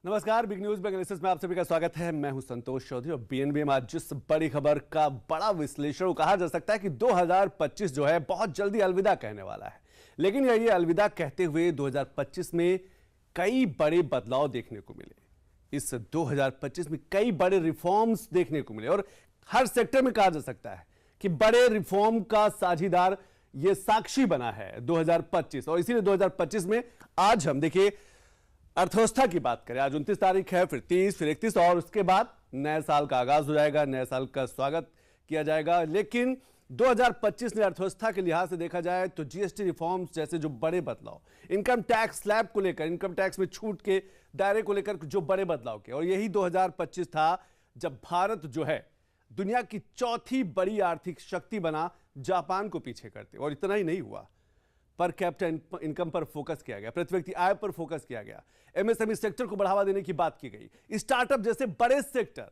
नमस्कार, big news analysis में आप सभी का स्वागत है। मैं हूं संतोष चौधरी और बीएनबी में आज जिस बड़ी खबर का बड़ा विश्लेषण कहा जा सकता है कि 2025 जो है बहुत जल्दी अलविदा कहने वाला है। लेकिन ये अलविदा कहते हुए 2025 में कई बड़े बदलाव देखने को मिले। इस 2025 में कई बड़े रिफॉर्म्स देखने को मिले और हर सेक्टर में कहा जा सकता है कि बड़े रिफॉर्म का साझीदार ये साक्षी बना है 2025। और इसीलिए 2025 में आज हम देखिए अर्थव्यवस्था की बात करें। आज 29 तारीख है, फिर 30, फिर 31 और उसके बाद नए साल का आगाज हो जाएगा, नए साल का स्वागत किया जाएगा। लेकिन 2025 में अर्थव्यवस्था के लिहाज से देखा जाए तो जीएसटी रिफॉर्म्स जैसे जो बड़े बदलाव, इनकम टैक्स स्लैब को लेकर, इनकम टैक्स में छूट के दायरे को लेकर जो बड़े बदलाव किए, और यही 2025 था जब भारत जो है दुनिया की चौथी बड़ी आर्थिक शक्ति बना, जापान को पीछे करते। और इतना ही नहीं हुआ, पर कैपिटल इनकम पर फोकस किया गया, प्रति व्यक्ति आय पर फोकस किया गया, एमएसएमई सेक्टर को बढ़ावा देने की बात की गई, स्टार्टअप जैसे बड़े सेक्टर,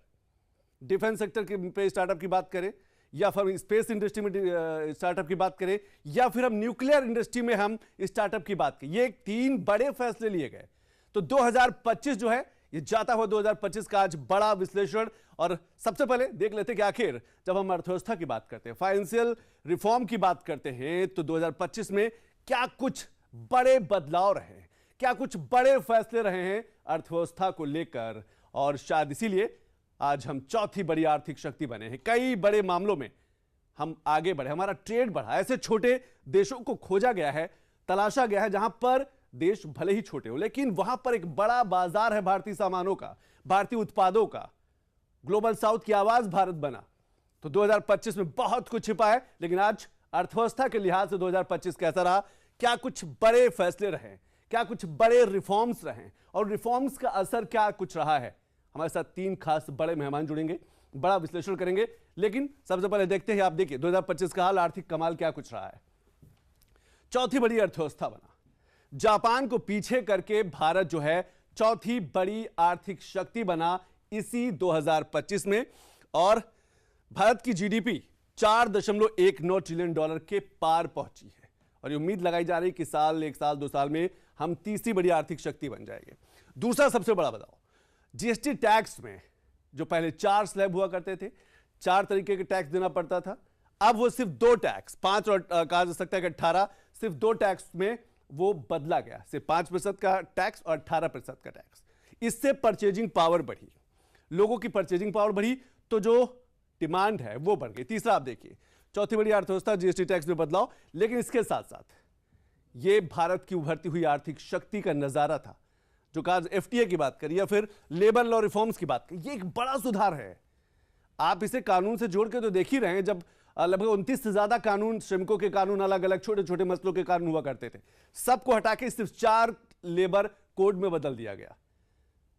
डिफेंस सेक्टर के पे स्टार्टअप की बात करें, या फिर स्पेस इंडस्ट्री में स्टार्टअप की बात करें, या फिर हम न्यूक्लियर इंडस्ट्री में हम स्टार्टअप की बात करें। ये 3 बड़े फैसले लिए गए। तो 2025 जो है ये जाता हुआ 2025 का आज बड़ा विश्लेषण। और सबसे पहले देख लेते हैं कि आखिर जब हम अर्थव्यवस्था की बात करते हैं, फाइनेंशियल रिफॉर्म की बात करते हैं, तो 2025 में क्या कुछ बड़े बदलाव रहे, क्या कुछ बड़े फैसले रहे हैं अर्थव्यवस्था को लेकर। और शायद इसीलिए आज हम चौथी बड़ी आर्थिक शक्ति बने हैं। कई बड़े मामलों में हम आगे बढ़े, हमारा ट्रेड बढ़ा। ऐसे छोटे देशों को खोजा गया है, तलाशा गया है जहां पर देश भले ही छोटे हो लेकिन वहां पर एक बड़ा बाजार है भारतीय सामानों का, भारतीय उत्पादों का। ग्लोबल साउथ की आवाज भारत बना। तो 2025 में बहुत कुछ छिपा है, लेकिन आज अर्थव्यवस्था के लिहाज से 2025 कैसा रहा, क्या कुछ बड़े फैसले रहे, क्या कुछ बड़े रिफॉर्म्स रहे, और रिफॉर्म्स का असर क्या कुछ रहा है। हमारे साथ 3 खास बड़े मेहमान जुड़ेंगे, बड़ा विश्लेषण करेंगे। लेकिन सबसे पहले देखते हैं, आप देखिए 2025 का हाल, आर्थिक कमाल क्या कुछ रहा है। चौथी बड़ी अर्थव्यवस्था बना, जापान को पीछे करके भारत जो है चौथी बड़ी आर्थिक शक्ति बना इसी 2025 में। और भारत की जीडीपी $4.19 ट्रिलियन के पार पहुंची है। और ये उम्मीद लगाई जा रही है कि साल, 1 साल, 2 साल में हम तीसरी बड़ी आर्थिक शक्ति बन जाएंगे। दूसरा सबसे बड़ा बदलाव, जीएसटी टैक्स में जो पहले 4 स्लैब हुआ करते थे, 4 तरीके के टैक्स देना पड़ता था, अब वो सिर्फ 2 टैक्स, 5 और कहा जा सकता है कि 18, सिर्फ 2 टैक्स में वो बदला गया, सिर्फ 5% का टैक्स और 18% का टैक्स। इससे परचेजिंग पावर बढ़ी, लोगों की परचेजिंग पावर बढ़ी, तो जो डिमांड है वो बढ़ गई। तीसरा आप देखिए, चौथी बड़ी अर्थव्यवस्था, जीएसटी टैक्स में बदलाव। लेकिन इसके साथ साथ ये भारत की उभरती हुई आर्थिक शक्ति का नजारा था। जो कहा एफटीए की बात करिए या फिर लेबर लॉ रिफॉर्म्स की बात करिए, ये एक बड़ा सुधार है। आप इसे कानून से जोड़ के तो देख ही रहे हैं। जब लगभग 29 से ज्यादा कानून, श्रमिकों के कानून, अलग अलग छोटे छोटे मसलों के कानून हुआ करते थे, सबको हटा के सिर्फ 4 लेबर कोड में बदल दिया गया।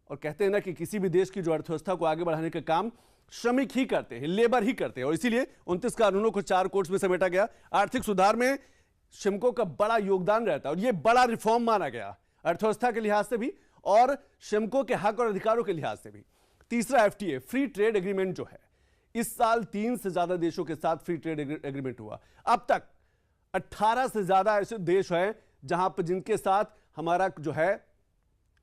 और कहते हैं ना कि किसी भी देश की जो अर्थव्यवस्था को आगे बढ़ाने का काम श्रमिक ही करते हैं, लेबर ही करते हैं। और इसीलिए 29 कानूनों को 4 कोड्स में समेटा गया। आर्थिक सुधार में श्रमिकों का बड़ा योगदान रहता है और यह बड़ा रिफॉर्म माना गया, अर्थव्यवस्था के लिहाज से भी और श्रमिकों के हक और अधिकारों के लिहाज से भी। तीसरा एफटीए, फ्री ट्रेड एग्रीमेंट जो है, इस साल 3 से ज्यादा देशों के साथ फ्री ट्रेड एग्रीमेंट हुआ। अब तक 18 से ज्यादा ऐसे देश हैं जहां पर जिनके साथ हमारा जो है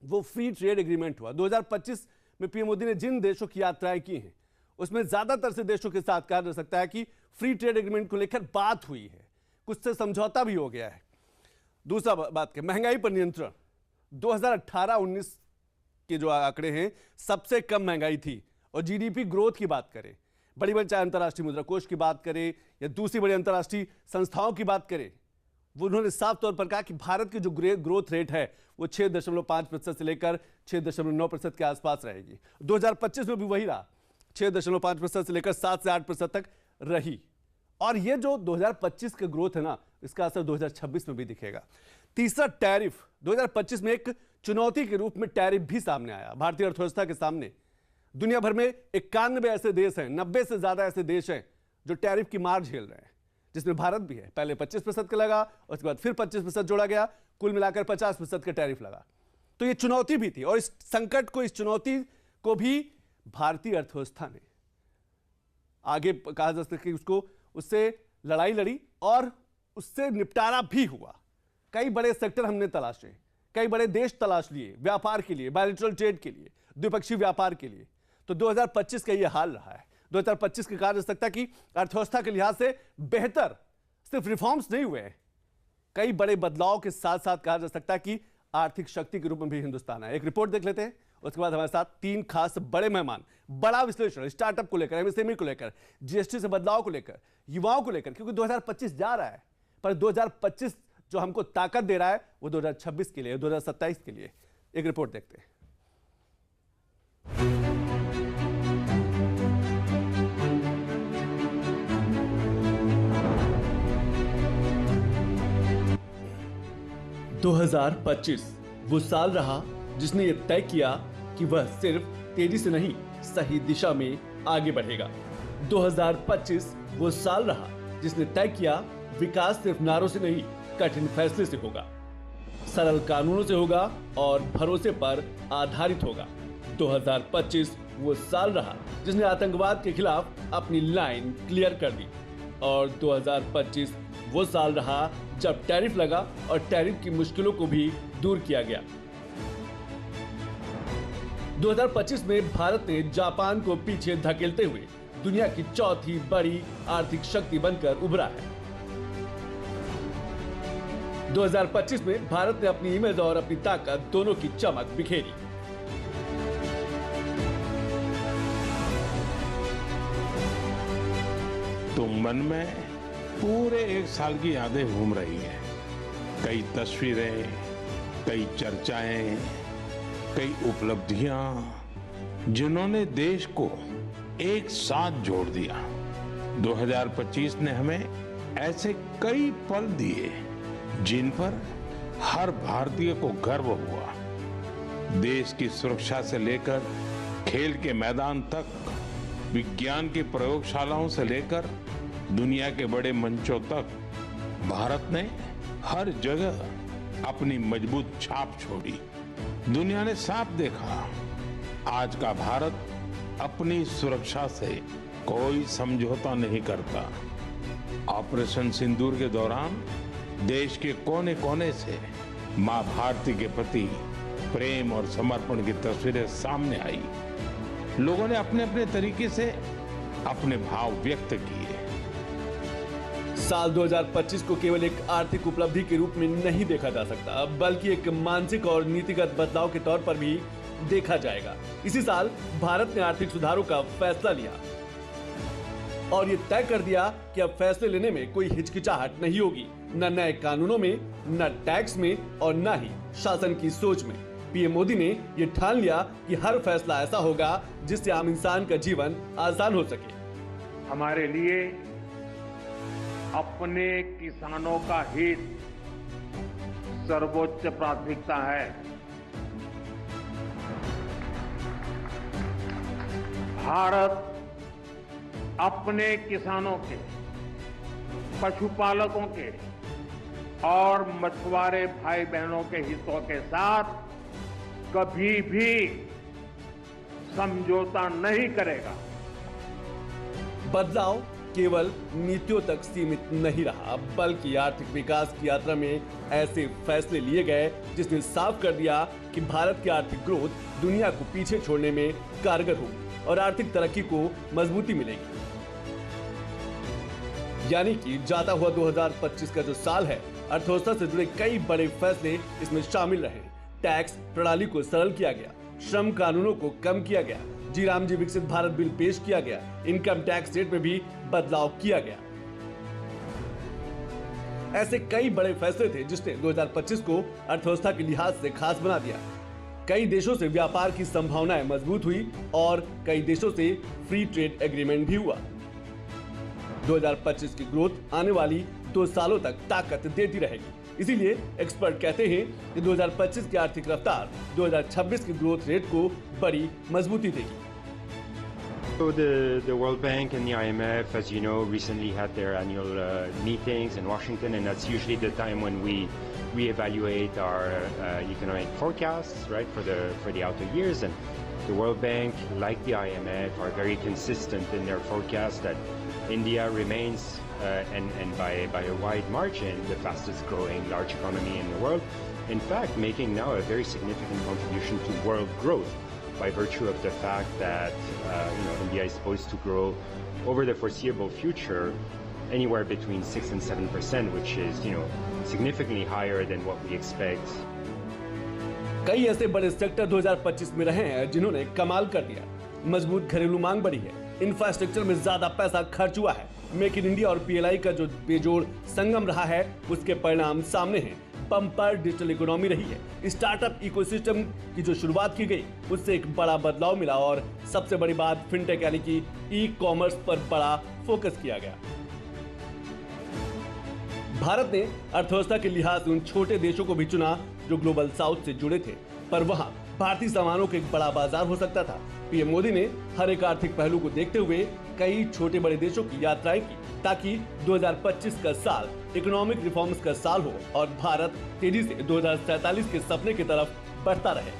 वो फ्री ट्रेड एग्रीमेंट हुआ। 2025 में पीएम मोदी ने जिन देशों की यात्राएं की हैं उसमें ज्यादातर से देशों के साथ कहा जा सकता है कि फ्री ट्रेड एग्रीमेंट को लेकर बात हुई है, कुछ से समझौता भी हो गया है। दूसरा बात है महंगाई पर नियंत्रण। 2018-19 के जो आंकड़े हैं, सबसे कम महंगाई थी। और जीडीपी ग्रोथ की बात करें, बड़ी बड़ी चाहे अंतर्राष्ट्रीय मुद्रा कोष की बात करें या दूसरी बड़ी अंतर्राष्ट्रीय संस्थाओं की बात करें, वो उन्होंने साफ तौर पर कहा कि भारत की जो ग्रोथ रेट है वो 6.5% से लेकर 6.9% के आसपास रहेगी। 2025 में भी वही रहा, 6.5% से लेकर 7 से 8% तक रही। और ये जो 2025 का ग्रोथ है ना, इसका असर 2026 में भी दिखेगा। तीसरा टैरिफ, 2025 में एक चुनौती के रूप में टैरिफ भी सामने आया भारतीय अर्थव्यवस्था के सामने। दुनिया भर में 91 ऐसे देश हैं, 90 से ज्यादा ऐसे देश हैं जो टैरिफ की मार झेल रहे हैं, जिसमें भारत भी है। पहले 25% का लगा, उसके बाद फिर 25% जोड़ा गया, कुल मिलाकर 50% का टैरिफ लगा। तो ये चुनौती भी थी और इस संकट को, इस चुनौती को भी भारतीय अर्थव्यवस्था ने आगे कहा जा सकता है कि उसको, उससे लड़ाई लड़ी और उससे निपटारा भी हुआ। कई बड़े सेक्टर हमने तलाशे, कई बड़े देश तलाश लिए व्यापार के लिए, बायलैटरल ट्रेड के लिए, द्विपक्षीय व्यापार के लिए। तो 2025 का यह हाल रहा है। 2025 की कहा जा सकता है कि अर्थव्यवस्था के लिहाज से बेहतर सिर्फ रिफॉर्म्स नहीं हुए हैं, कई बड़े बदलाव के साथ साथ कहा जा सकता है कि आर्थिक शक्ति के रूप में भी हिंदुस्तान है। एक रिपोर्ट देख लेते हैं, उसके बाद हमारे साथ तीन खास बड़े मेहमान, बड़ा विश्लेषण स्टार्टअप को लेकर, एमएसएमई को लेकर, जीएसटी से बदलाव को लेकर, युवाओं को लेकर, क्योंकि 2025 जा रहा है, पर 2025 जो हमको ताकत दे रहा है वो 2026 के लिए, 2027 के लिए। एक रिपोर्ट देखते हैं। (2025) वो साल रहा जिसने ये तय किया कि वह सिर्फ तेजी से नहीं, सही दिशा में आगे बढ़ेगा। 2025 वो साल रहा जिसने तय किया विकास सिर्फ नारों से नहीं, कठिन फैसले से होगा, सरल कानूनों से होगा और भरोसे पर आधारित होगा। 2025 वो साल रहा जिसने आतंकवाद के खिलाफ अपनी लाइन क्लियर कर दी। और 2025 वो साल रहा जब टैरिफ लगा और टैरिफ की मुश्किलों को भी दूर किया गया। 2025 में भारत ने जापान को पीछे धकेलते हुए दुनिया की चौथी बड़ी आर्थिक शक्ति बनकर उभरा है। 2025 में भारत ने अपनी इमेज और अपनी ताकत दोनों की चमक बिखेरी। तो मन में पूरे एक साल की यादें घूम रही हैं। कई तस्वीरें, कई चर्चाएं, कई उपलब्धियां जिन्होंने देश को एक साथ जोड़ दिया। 2025 ने हमें ऐसे कई पल दिए जिन पर हर भारतीय को गर्व हुआ। देश की सुरक्षा से लेकर खेल के मैदान तक, विज्ञान की प्रयोगशालाओं से लेकर दुनिया के बड़े मंचों तक भारत ने हर जगह अपनी मजबूत छाप छोड़ी। दुनिया ने साफ देखा, आज का भारत अपनी सुरक्षा से कोई समझौता नहीं करता। ऑपरेशन सिंदूर के दौरान देश के कोने कोने से मां भारती के प्रति प्रेम और समर्पण की तस्वीरें सामने आई। लोगों ने अपने अपने तरीके से अपने भाव व्यक्त किए। साल 2025 को केवल एक आर्थिक उपलब्धि के रूप में नहीं देखा जा सकता, बल्कि एक मानसिक और नीतिगत बदलाव के तौर पर भी देखा जाएगा। इसी साल भारत ने आर्थिक सुधारों का फैसला लिया और ये तय कर दिया कि अब फैसले लेने में कोई हिचकिचाहट नहीं होगी, न नए कानूनों में, न टैक्स में और न ही शासन की सोच में। पीएम मोदी ने ये ठान लिया कि हर फैसला ऐसा होगा जिससे आम इंसान का जीवन आसान हो सके। हमारे लिए अपने किसानों का हित सर्वोच्च प्राथमिकता है। भारत अपने किसानों के, पशुपालकों के और मछुआरे भाई बहनों के हितों के साथ कभी भी समझौता नहीं करेगा। बदलाव केवल नीतियों तक सीमित नहीं रहा, बल्कि आर्थिक विकास की यात्रा में ऐसे फैसले लिए गए जिसने साफ कर दिया कि भारत की आर्थिक ग्रोथ दुनिया को पीछे छोड़ने में कारगर होगी और आर्थिक तरक्की को मजबूती मिलेगी। यानी कि जाता हुआ 2025 का जो साल है, अर्थव्यवस्था से जुड़े कई बड़े फैसले इसमें शामिल रहे। टैक्स प्रणाली को सरल किया गया, श्रम कानूनों को कम किया गया, जी राम जी विकसित भारत बिल पेश किया गया, इनकम टैक्स रेट में भी बदलाव किया गया। ऐसे कई बड़े फैसले थे जिसने 2025 को अर्थव्यवस्था के लिहाज से खास बना दिया। कई देशों से व्यापार की संभावनाएं मजबूत हुई और कई देशों से फ्री ट्रेड एग्रीमेंट भी हुआ। 2025 की ग्रोथ आने वाली 2 सालों तक ताकत देती रहेगी। इसीलिए एक्सपर्ट कहते हैं कि 2025 की आर्थिक रफ्तार 2026 की ग्रोथ रेट को बड़ी मजबूती देगी। So the World Bank and the IMF, as you know, recently had their annual meetings in Washington, and that's usually the time when we reevaluate our economic forecasts, right, for the outer years. And the World Bank, like the IMF, are very consistent in their forecast that India remains, and by a wide margin, the fastest growing large economy in the world. in fact, making now a very significant contribution to world growth by virtue of the fact that India is supposed to grow over the foreseeable future anywhere between 6 and 7%, which is significantly higher than what we expect. कई ऐसे बड़े sector 2025 में रहे हैं जिन्होंने कमाल कर दिया। मजबूत घरेलू मांग बढ़ी है, इंफ्रास्ट्रक्चर में ज्यादा पैसा खर्च हुआ है, मेक इन इंडिया और पीएलआई का जो बेजोड़ संगम रहा है उसके परिणाम सामने हैं। पंपर डिजिटल इकोनॉमी रही है, स्टार्टअप इकोसिस्टम की जो शुरुआत की गई उससे एक बड़ा बदलाव मिला और सबसे बड़ी बात फिनटेक यानी कि ई कॉमर्स पर बड़ा फोकस किया गया। भारत ने अर्थव्यवस्था के लिहाज से उन छोटे देशों को भी चुना जो ग्लोबल साउथ से जुड़े थे, पर वहां भारतीय सामानों का एक बड़ा बाजार हो सकता था। पीएम मोदी ने हर एक आर्थिक पहलू को देखते हुए कई छोटे बड़े देशों की यात्राएं की ताकि 2025 का साल इकोनॉमिक रिफॉर्म्स का साल हो और भारत तेजी से 2047 के सपने की तरफ बढ़ता रहे।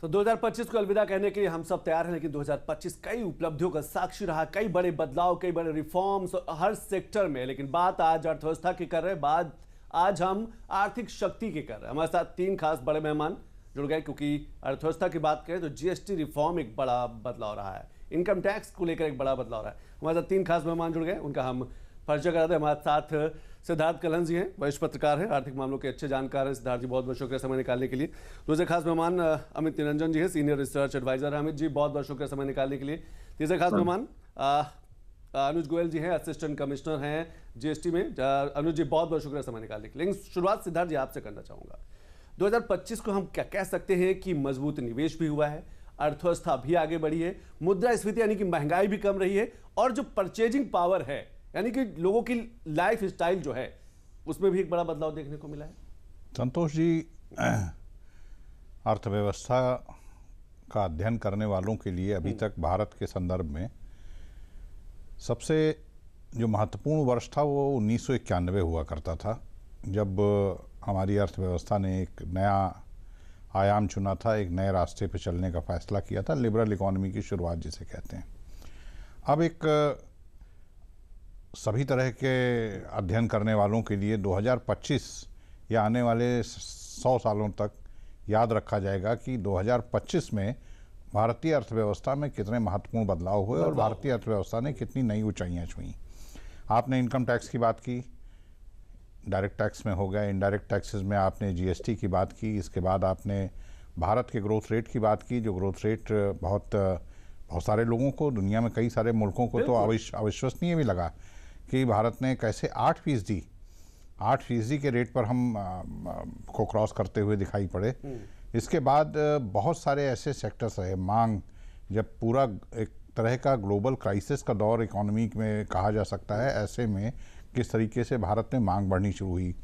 तो 2025 को अलविदा कहने के लिए हम सब तैयार हैं, लेकिन 2025 कई उपलब्धियों का साक्षी रहा, कई बड़े बदलाव, कई बड़े रिफॉर्म्स हर सेक्टर में। लेकिन बात आज अर्थव्यवस्था की कर रहे हैं, बात आज हम आर्थिक शक्ति की कर रहे हैं। हमारे साथ तीन खास बड़े मेहमान जुड़ गए, क्योंकि अर्थव्यवस्था की बात करें तो जीएसटी रिफॉर्म एक बड़ा बदलाव रहा है, इनकम टैक्स को लेकर एक बड़ा बदलाव रहा है। हमारे साथ तीन खास मेहमान जुड़ गए, उनका हम परिचय कराते हैं। हमारे साथ सिद्धार्थ कलन जी हैं, वरिष्ठ पत्रकार हैं, आर्थिक मामलों के अच्छे जानकार हैं। सिद्धार्थ जी बहुत बहुत शुक्रिया समय निकालने के लिए। दूसरे खास मेहमान अमित निरंजन जी हैं, सीनियर रिसर्च एडवाइजर हैं। अमित जी बहुत बहुत शुक्रिया समय निकालने के लिए। तीसरे खास मेहमान अनुज गोयल जी हैं, असिस्टेंट कमिश्नर हैं जीएसटी में। अनुज जी बहुत बहुत शुक्रिया समय निकालने के लिए। लेकिन शुरुआत सिद्धार्थ जी आपसे करना चाहूँगा। 2025 को हम क्या कह सकते हैं कि मजबूत निवेश भी हुआ है, अर्थव्यवस्था भी आगे बढ़ी है, मुद्रास्फीति यानी कि महंगाई भी कम रही है, और जो परचेजिंग पावर है यानी कि लोगों की लाइफ स्टाइल जो है उसमें भी एक बड़ा बदलाव देखने को मिला है। संतोष जी, अर्थव्यवस्था का अध्ययन करने वालों के लिए अभी तक भारत के संदर्भ में सबसे जो महत्वपूर्ण वर्ष था वो 1991 हुआ करता था, जब हमारी अर्थव्यवस्था ने एक नया आयाम चुना था, एक नए रास्ते पर चलने का फैसला किया था, लिबरल इकोनॉमी की शुरुआत जिसे कहते हैं। अब एक सभी तरह के अध्ययन करने वालों के लिए 2025 या आने वाले 100 सालों तक याद रखा जाएगा कि 2025 में भारतीय अर्थव्यवस्था में कितने महत्वपूर्ण बदलाव हुए और भारतीय अर्थव्यवस्था ने कितनी नई ऊंचाइयां छुईं। आपने इनकम टैक्स की बात की, डायरेक्ट टैक्स में हो गया, इनडायरेक्ट टैक्सेस में आपने जीएसटी की बात की, इसके बाद आपने भारत के ग्रोथ रेट की बात की, जो ग्रोथ रेट बहुत सारे लोगों को, दुनिया में कई सारे मुल्कों को तो अविश्वसनीय भी लगा कि भारत ने कैसे 8% के रेट पर हम को क्रॉस करते हुए दिखाई पड़े। इसके बाद बहुत सारे ऐसे सेक्टर्स रहे, मांग, जब पूरा एक तरह का ग्लोबल क्राइसिस का दौर इकोनॉमी में कहा जा सकता है, ऐसे में किस तरीके से भारत में मांग बढ़नी शुरू हुई,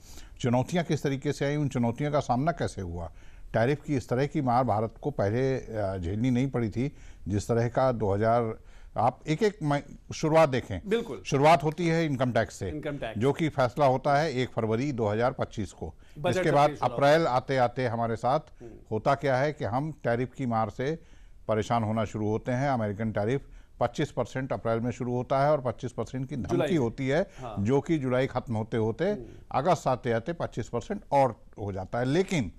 चुनौतियां किस तरीके से आई, उन चुनौतियों का सामना कैसे हुआ। टैरिफ की इस तरह की मार भारत को पहले झेलनी नहीं पड़ी थी, जिस तरह का 2000 आप एक शुरुआत देखें। बिल्कुल, शुरुआत होती है इनकम टैक्स से, जो कि फैसला होता है 1 फरवरी 2025 को। इसके बाद अप्रैल आते आते हमारे साथ होता क्या है कि हम टैरिफ की मार से परेशान होना शुरू होते हैं। अमेरिकन टैरिफ 25% अप्रैल में शुरू होता है और 25% की धमकी होती है, जो कि जुलाई खत्म होते होते अगस्त आते आते 25% और हो जाता है। लेकिन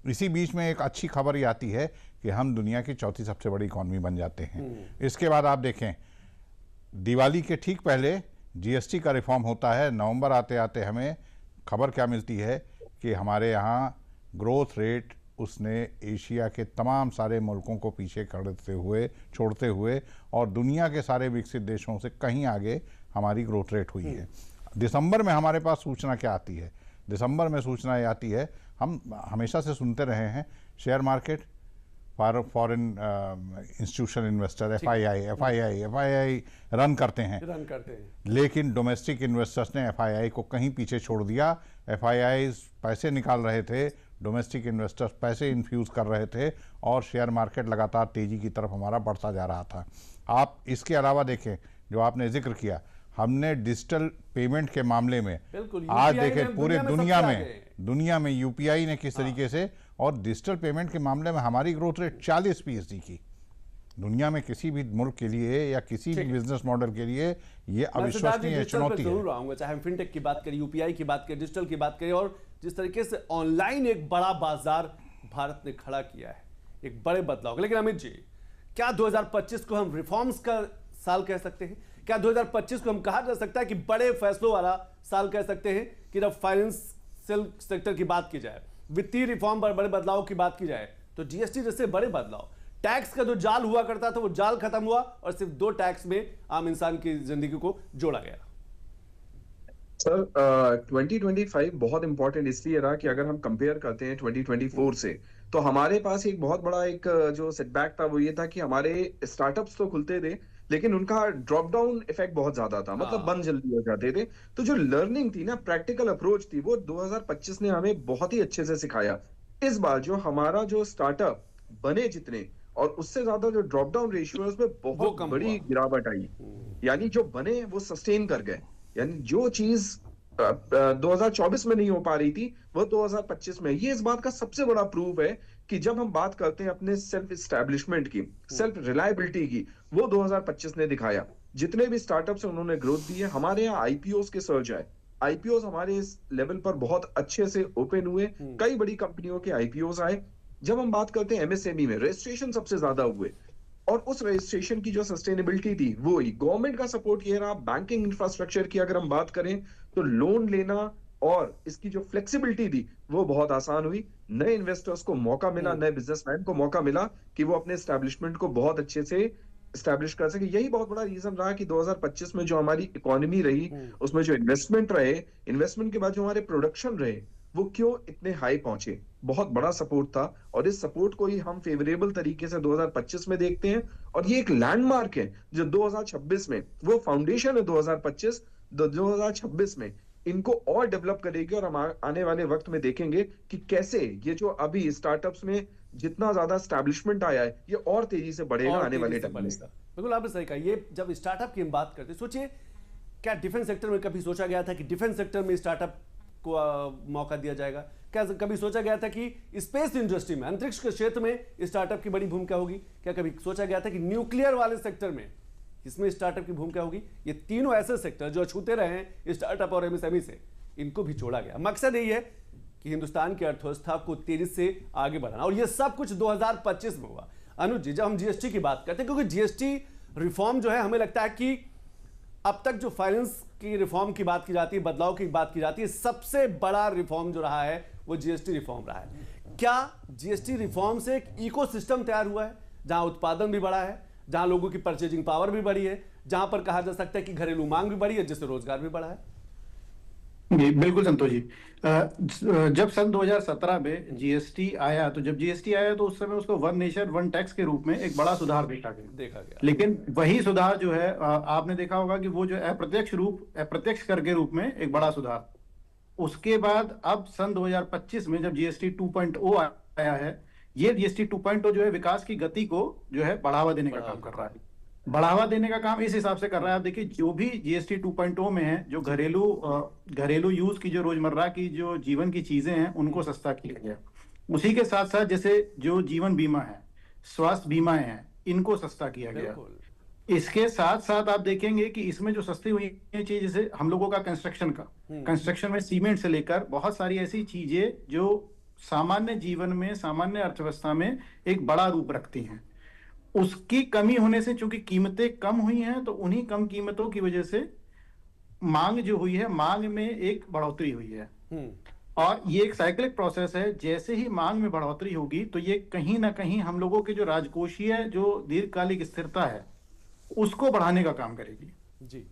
इसी बीच में एक अच्छी खबर ये आती है कि हम दुनिया की चौथी सबसे बड़ी इकॉनमी बन जाते हैं। इसके बाद आप देखें, दिवाली के ठीक पहले जीएसटी का रिफॉर्म होता है। नवंबर आते आते हमें खबर क्या मिलती है कि हमारे यहाँ ग्रोथ रेट उसने एशिया के तमाम सारे मुल्कों को पीछे छोड़ते हुए और दुनिया के सारे विकसित देशों से कहीं आगे हमारी ग्रोथ रेट हुई है। दिसंबर में हमारे पास सूचना क्या आती है? दिसंबर में सूचना ये आती है, हम हमेशा से सुनते रहे हैं, share market foreign institutional investor FII run करते हैं, लेकिन डोमेस्टिक इन्वेस्टर्स ने एफआईआई को कहीं पीछे छोड़ दिया। एफआईआई पैसे निकाल रहे थे, डोमेस्टिक इन्वेस्टर्स पैसे इन्फ्यूज़ कर रहे थे और शेयर मार्केट लगातार तेज़ी की तरफ हमारा बढ़ता जा रहा था। आप इसके अलावा देखें, जो आपने जिक्र किया, हमने डिजिटल पेमेंट के मामले में आज देखें पूरे दुनिया में यूपीआई ने किस तरीके से, और डिजिटल पेमेंट के मामले में हमारी ग्रोथ रेट 40% की। दुनिया में किसी भी मुल्क के लिए या किसी भी बिजनेस मॉडल के लिए ये अविश्वसनीय चुनौती है। जरूर आऊंगा, चाहे हम फिनटेक की बात करें, यूपीआई की बात करें, डिजिटल की बात करें, और जिस तरीके से ऑनलाइन एक बड़ा बाजार भारत ने खड़ा किया है, एक बड़े बदलाव। लेकिन अमित जी, क्या 2025 को हम रिफॉर्म्स का साल कह सकते हैं? क्या 2025 को हम कहा जा सकता है कि बड़े फैसलों वाला साल कह सकते हैं कि जब फाइनेंशियल सेक्टर की बात की जाए, वित्तीय रिफॉर्म पर बड़े बदलाव की बात की जाए, तो जीएसटी जैसे बड़े बदलाव, टैक्स का जो जाल हुआ करता था वो जाल खत्म हुआ और सिर्फ 2 टैक्स में आम इंसान की जिंदगी को जोड़ा गया। सर 2025 बहुत इंपॉर्टेंट इसलिए रहा कि अगर हम कंपेयर करते हैं 2024 से, तो हमारे पास एक बहुत बड़ा एक जो सेटबैक था वो ये था कि हमारे स्टार्टअप्स तो खुलते थे लेकिन उनका ड्रॉप डाउन इफेक्ट बहुत ज्यादा था, मतलब बंद जल्दी हो जाते थे। तो जो लर्निंग थी ना, प्रैक्टिकल अप्रोच थी, वो 2025 ने हमें बहुत ही अच्छे से सिखाया। इस बार जो हमारा जो स्टार्टअप बने जितने और उससे ज्यादा जो ड्रॉप डाउन रेशियो है उसमें बहुत बड़ी गिरावट आई, यानी जो बने वो सस्टेन कर गए, यानी जो चीज 2024 में नहीं हो पा रही थी वो 2025 में। ये इस बात का सबसे बड़ा प्रूफ है कि जब हम बात करते हैं अपने सेल्फ एस्टैब्लिशमेंट की, सेल्फ रिलायबिलिटी की, वो 2025 ने दिखाया। जितने भी स्टार्टअप्स हैं उन्होंने ग्रोथ दी है। हमारे यहाँ आईपीओस के सर्ज आए, आईपीओस हमारे इस लेवल पर बहुत अच्छे से ओपन हुए, कई बड़ी कंपनियों के आईपीओस आए। जब हम बात करते हैं एमएसएमई में, रजिस्ट्रेशन सबसे ज्यादा हुए और उस रजिस्ट्रेशन की जो सस्टेनेबिलिटी थी वो ही गवर्नमेंट का सपोर्ट ये रहा। बैंकिंग इंफ्रास्ट्रक्चर की अगर हम बात करें तो लोन लेना और इसकी जो फ्लेक्सिबिलिटी थी वो बहुत आसान हुई। नए इन्वेस्टर्स को मौका मिला, नए बिजनेसमैन को मौका मिला कि वो अपने एस्टैब्लिशमेंट को बहुत अच्छे से एस्टैब्लिश कर सके। यही बहुत बड़ा रीजन रहा कि 2025 में जो हमारी इकोनॉमी रही उसमें जो इन्वेस्टमेंट रहे, इन्वेस्टमेंट के बाद जो हमारे प्रोडक्शन रहे, वो क्यों इतने हाई पहुंचे, बहुत बड़ा सपोर्ट था। और इस सपोर्ट को ही हम फेवरेबल तरीके से 2025 में देखते हैं और ये एक लैंडमार्क है जो 2026 में, वो फाउंडेशन है 2025, 2026 में इनको और डेवलप करेगी। और हम आने वाले वक्त में देखेंगे कि कैसे ये जो अभी स्टार्टअप्स में जितना ज्यादा एस्टैब्लिशमेंट आया है ये और तेजी से बढ़ेगा आने वाले टाइम में। बिल्कुल आपने सही कहा। ये जब स्टार्टअप की हम बात करते हैं, सोचिए क्या डिफेंस सेक्टर में कभी सोचा गया था कि डिफेंस सेक्टर में स्टार्टअप को मौका दिया जाएगा? क्या कभी सोचा गया था कि स्पेस इंडस्ट्री में, अंतरिक्ष के क्षेत्र में स्टार्टअप की बड़ी भूमिका होगी? क्या कभी सोचा गया था कि न्यूक्लियर वाले सेक्टर में इसमें स्टार्टअप की भूमिका होगी? ये तीनों ऐसे सेक्टर जो छूते रहे हैं स्टार्टअप और एमएसएमई से, इनको भी जोड़ा गया। मकसद यही है कि हिंदुस्तान की अर्थव्यवस्था को तेजी से आगे बढ़ाना, और ये सब कुछ 2025 में हुआ। अनुज जी, जब हम जीएसटी की बात करते हैं, क्योंकि जीएसटी रिफॉर्म जो है, हमें लगता है कि अब तक जो फाइनेंस की रिफॉर्म की बात की जाती है, बदलाव की बात की जाती है, सबसे बड़ा रिफॉर्म जो रहा है वो जीएसटी रिफॉर्म रहा है। क्या जीएसटी रिफॉर्म से एक इकोसिस्टम तैयार हुआ है जहां उत्पादन भी बढ़ा है, जहां लोगों की परचेजिंग पावर भी बढ़ी है, जहां पर कहा जा सकता है कि घरेलू मांग भी बढ़ी है, जिससे रोजगार भी बढ़ा है? जी बिल्कुल संतोष जी। जब सन 2017 में जीएसटी आया, तो जब जीएसटी आया तो उस समय उसको वन नेशन वन टैक्स के रूप में एक बड़ा सुधार देखा गया। लेकिन वही सुधार जो है, आपने देखा होगा कि वो जो अप्रत्यक्ष कर के रूप में एक बड़ा सुधार। उसके बाद अब सन 2025 में जब जीएसटी 2.0 आया है, ये जीएसटी 2.0 जो है विकास की गति को जो है बढ़ावा देने का काम कर रहा है। बढ़ावा देने का काम इस हिसाब से कर रहा है। आप देखिए, जो भी जीएसटी 2.0 में है, जो घरेलू यूज की, जो रोजमर्रा की जो जीवन की चीजें हैं, उनको सस्ता किया गया। उसी के साथ साथ जैसे जो जीवन बीमा है, स्वास्थ्य बीमाएं हैं, इनको सस्ता किया गया। इसके साथ साथ आप देखेंगे कि इसमें जो सस्ती हुई चीज, जैसे हम लोगों का कंस्ट्रक्शन में सीमेंट से लेकर बहुत सारी ऐसी चीजें जो सामान्य जीवन में, सामान्य अर्थव्यवस्था में एक बड़ा रूप रखती हैं, उसकी कमी होने से, चूंकि कीमतें कम हुई हैं, तो उन्हीं कम कीमतों की वजह से मांग जो हुई है, मांग में एक बढ़ोतरी हुई है। और ये एक साइक्लिक प्रोसेस है। जैसे ही मांग में बढ़ोतरी होगी तो ये कहीं ना कहीं हम लोगों के जो राजकोषीय जो दीर्घकालिक स्थिरता है उसको बढ़ाने का काम करेगी जी।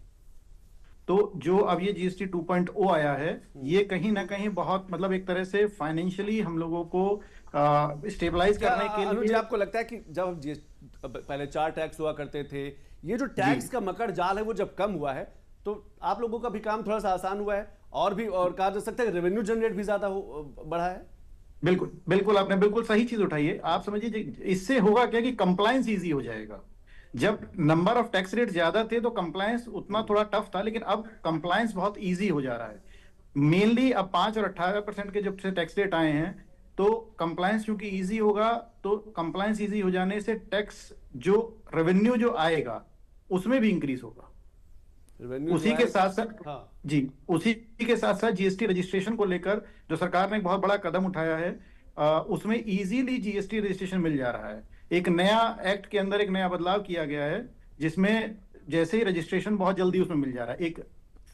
तो जो अब ये जीएसटी 2.0 आया है, ये कहीं ना कहीं बहुत, मतलब एक तरह से फाइनेंशियली हम लोगों को स्टेबलाइज करने के लिए। आपको लगता है कि जब पहले 4 टैक्स हुआ करते थे, ये जो टैक्स का मकड़ जाल है वो जब कम हुआ है, तो आप लोगों का भी काम थोड़ा सा आसान हुआ है, और कहा जा सकता है रेवेन्यू जनरेट भी ज्यादा बढ़ा है? बिल्कुल आपने बिल्कुल सही चीज उठाई है। आप समझिए, इससे होगा क्या कि कंप्लायंस इजी हो जाएगा। जब नंबर ऑफ टैक्स रेट ज्यादा थे तो कंप्लायंस उतना थोड़ा टफ था, लेकिन अब कंप्लायंस बहुत इजी हो जा रहा है। मेनली अब 5 और 18% के जब से टैक्स रेट आए हैं, तो कंप्लायंस चूंकि इजी होगा, तो कंप्लायंस इजी हो जाने से टैक्स जो रेवेन्यू जो आएगा उसमें भी इंक्रीज होगा। उसी के साथ साथ जी, उसी के साथ साथ जीएसटी रजिस्ट्रेशन को लेकर जो सरकार ने एक बहुत बड़ा कदम उठाया है, उसमें इजीली जीएसटी रजिस्ट्रेशन मिल जा रहा है। एक नया एक्ट के अंदर एक नया बदलाव किया गया है, जिसमें जैसे ही रजिस्ट्रेशन बहुत जल्दी उसमें मिल जा रहा है। एक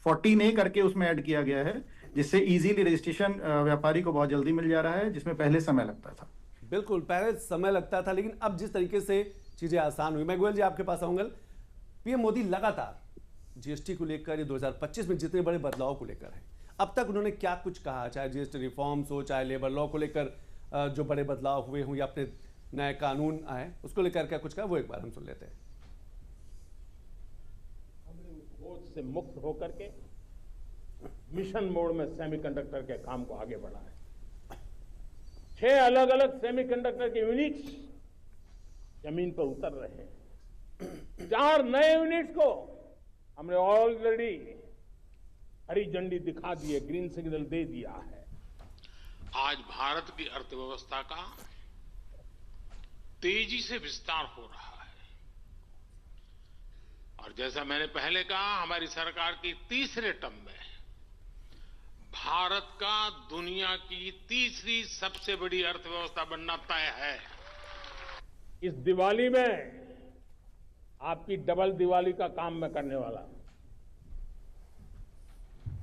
14A करके उसमें ऐड किया गया है, जिससे इजीली रजिस्ट्रेशन व्यापारी को बहुत जल्दी मिल जा रहा है, जिसमें पहले समय लगता था। बिल्कुल, पहले समय लगता था, लेकिन अब जिस तरीके से चीजें आसान हुई। मैं गोयल जी आपके पास आऊंगा। पीएम मोदी लगातार जीएसटी को लेकर, 2025 में जितने बड़े बदलाव को लेकर है, अब तक उन्होंने क्या कुछ कहा, चाहे जीएसटी रिफॉर्म्स हो, चाहे लेबर लॉ को लेकर जो बड़े बदलाव हुए हों, या अपने नए कानून आए उसको लेकर क्या कुछ कहा, वो एक बार हम सुन लेते हैं। हमने बोझ से मुक्त होकर के मिशन मोड में सेमीकंडक्टर के काम को आगे बढ़ाया। 6 अलग अलग सेमीकंडक्टर के यूनिट्स जमीन पर उतर रहे हैं। 4 नए यूनिट्स को हमने ऑलरेडी हरी झंडी दिखा दी है, ग्रीन सिग्नल दे दिया है। आज भारत की अर्थव्यवस्था का तेजी से विस्तार हो रहा है और जैसा मैंने पहले कहा, हमारी सरकार की तीसरे टर्म में भारत का दुनिया की तीसरी सबसे बड़ी अर्थव्यवस्था बनना तय है। इस दिवाली में आपकी डबल दिवाली का काम मैं करने वाला हूं।